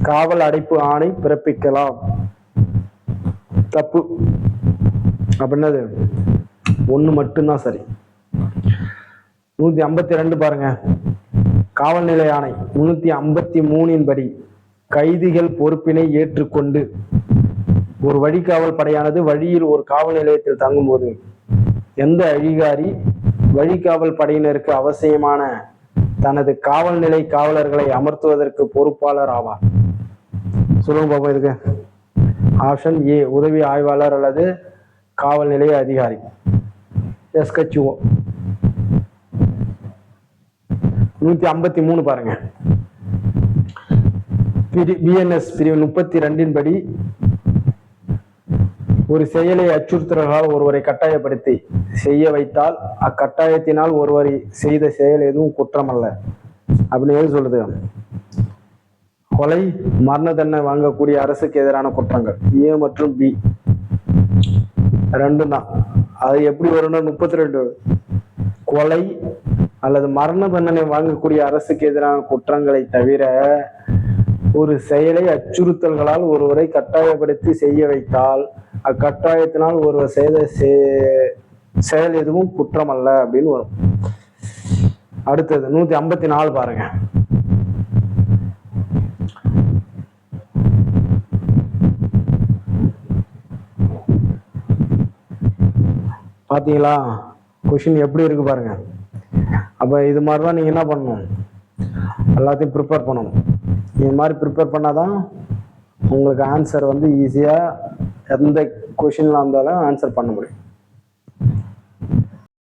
காவல் அடைப்பு ஆணை பிறப்பிக்கலாம். தப்பு. அப்படின்னது 1 மட்டும்தான் சரி. 152 பாருங்க. காவல்நிலை ஆணை 353 படி கைதிகள் பொறுப்பினை ஏற்றுக்கொண்டு ஒரு வழிகாவல் படையானது வழியில் ஒரு காவல் நிலையத்தில் தங்கும்போது எந்த அதிகாரி வழிகாவல் படையினருக்கு அவசியமான தனது காவல் நிலை காவலர்களை அமர்த்துவதற்கு பொறுப்பாளர் ஆவார்? சொல்லுங்க பாப்பா. இதுக்கு ஆப்ஷன் ஏ, உதவி ஆய்வாளர் அல்லது காவல் நிலைய அதிகாரி. SHO. 153 பாருங்க. BNS பிரிவு 32 படி ஒரு செயலை அச்சுறுத்தலால் ஒருவரை கட்டாயப்படுத்தி செய்ய வைத்தால் அக்கட்டாயத்தினால் ஒருவரை செய்த செயல் எதுவும் குற்றம் அல்ல அப்படின்னு எது சொல்லுது? கொலை, மரண தண்டனை வாங்கக்கூடிய அரசுக்கு எதிரான குற்றங்கள் A மற்றும் B 2 தான். அது எப்படி வரும்னா 32 கொலை அல்லது மரண தண்டனை வாங்கக்கூடிய அரசுக்கு எதிரான குற்றங்களை தவிர ஒரு செயலை அச்சுறுத்தல்களால் ஒருவரை கட்டாயப்படுத்தி செய்ய வைத்தால் அக்கட்டாயத்தினால் ஒருவர் செய்த செயல் எதுவும் குற்றம் அல்ல அப்படின்னு வரும். அடுத்தது 154 பாருங்க. பாத்தீங்களா கொஸ்டின் எப்படி இருக்கு பாருங்க. அப்ப இது மாதிரிதான் நீங்க என்ன பண்ணணும், எல்லாத்தையும் ப்ரிப்பேர் பண்ணணும். இது மாதிரி ப்ரிப்பேர் பண்ணாதான் உங்களுக்கு ஆன்சர் வந்து ஈஸியா எந்த கொஸ்டின்ல இருந்தாலும் ஆன்சர் பண்ண முடியும்.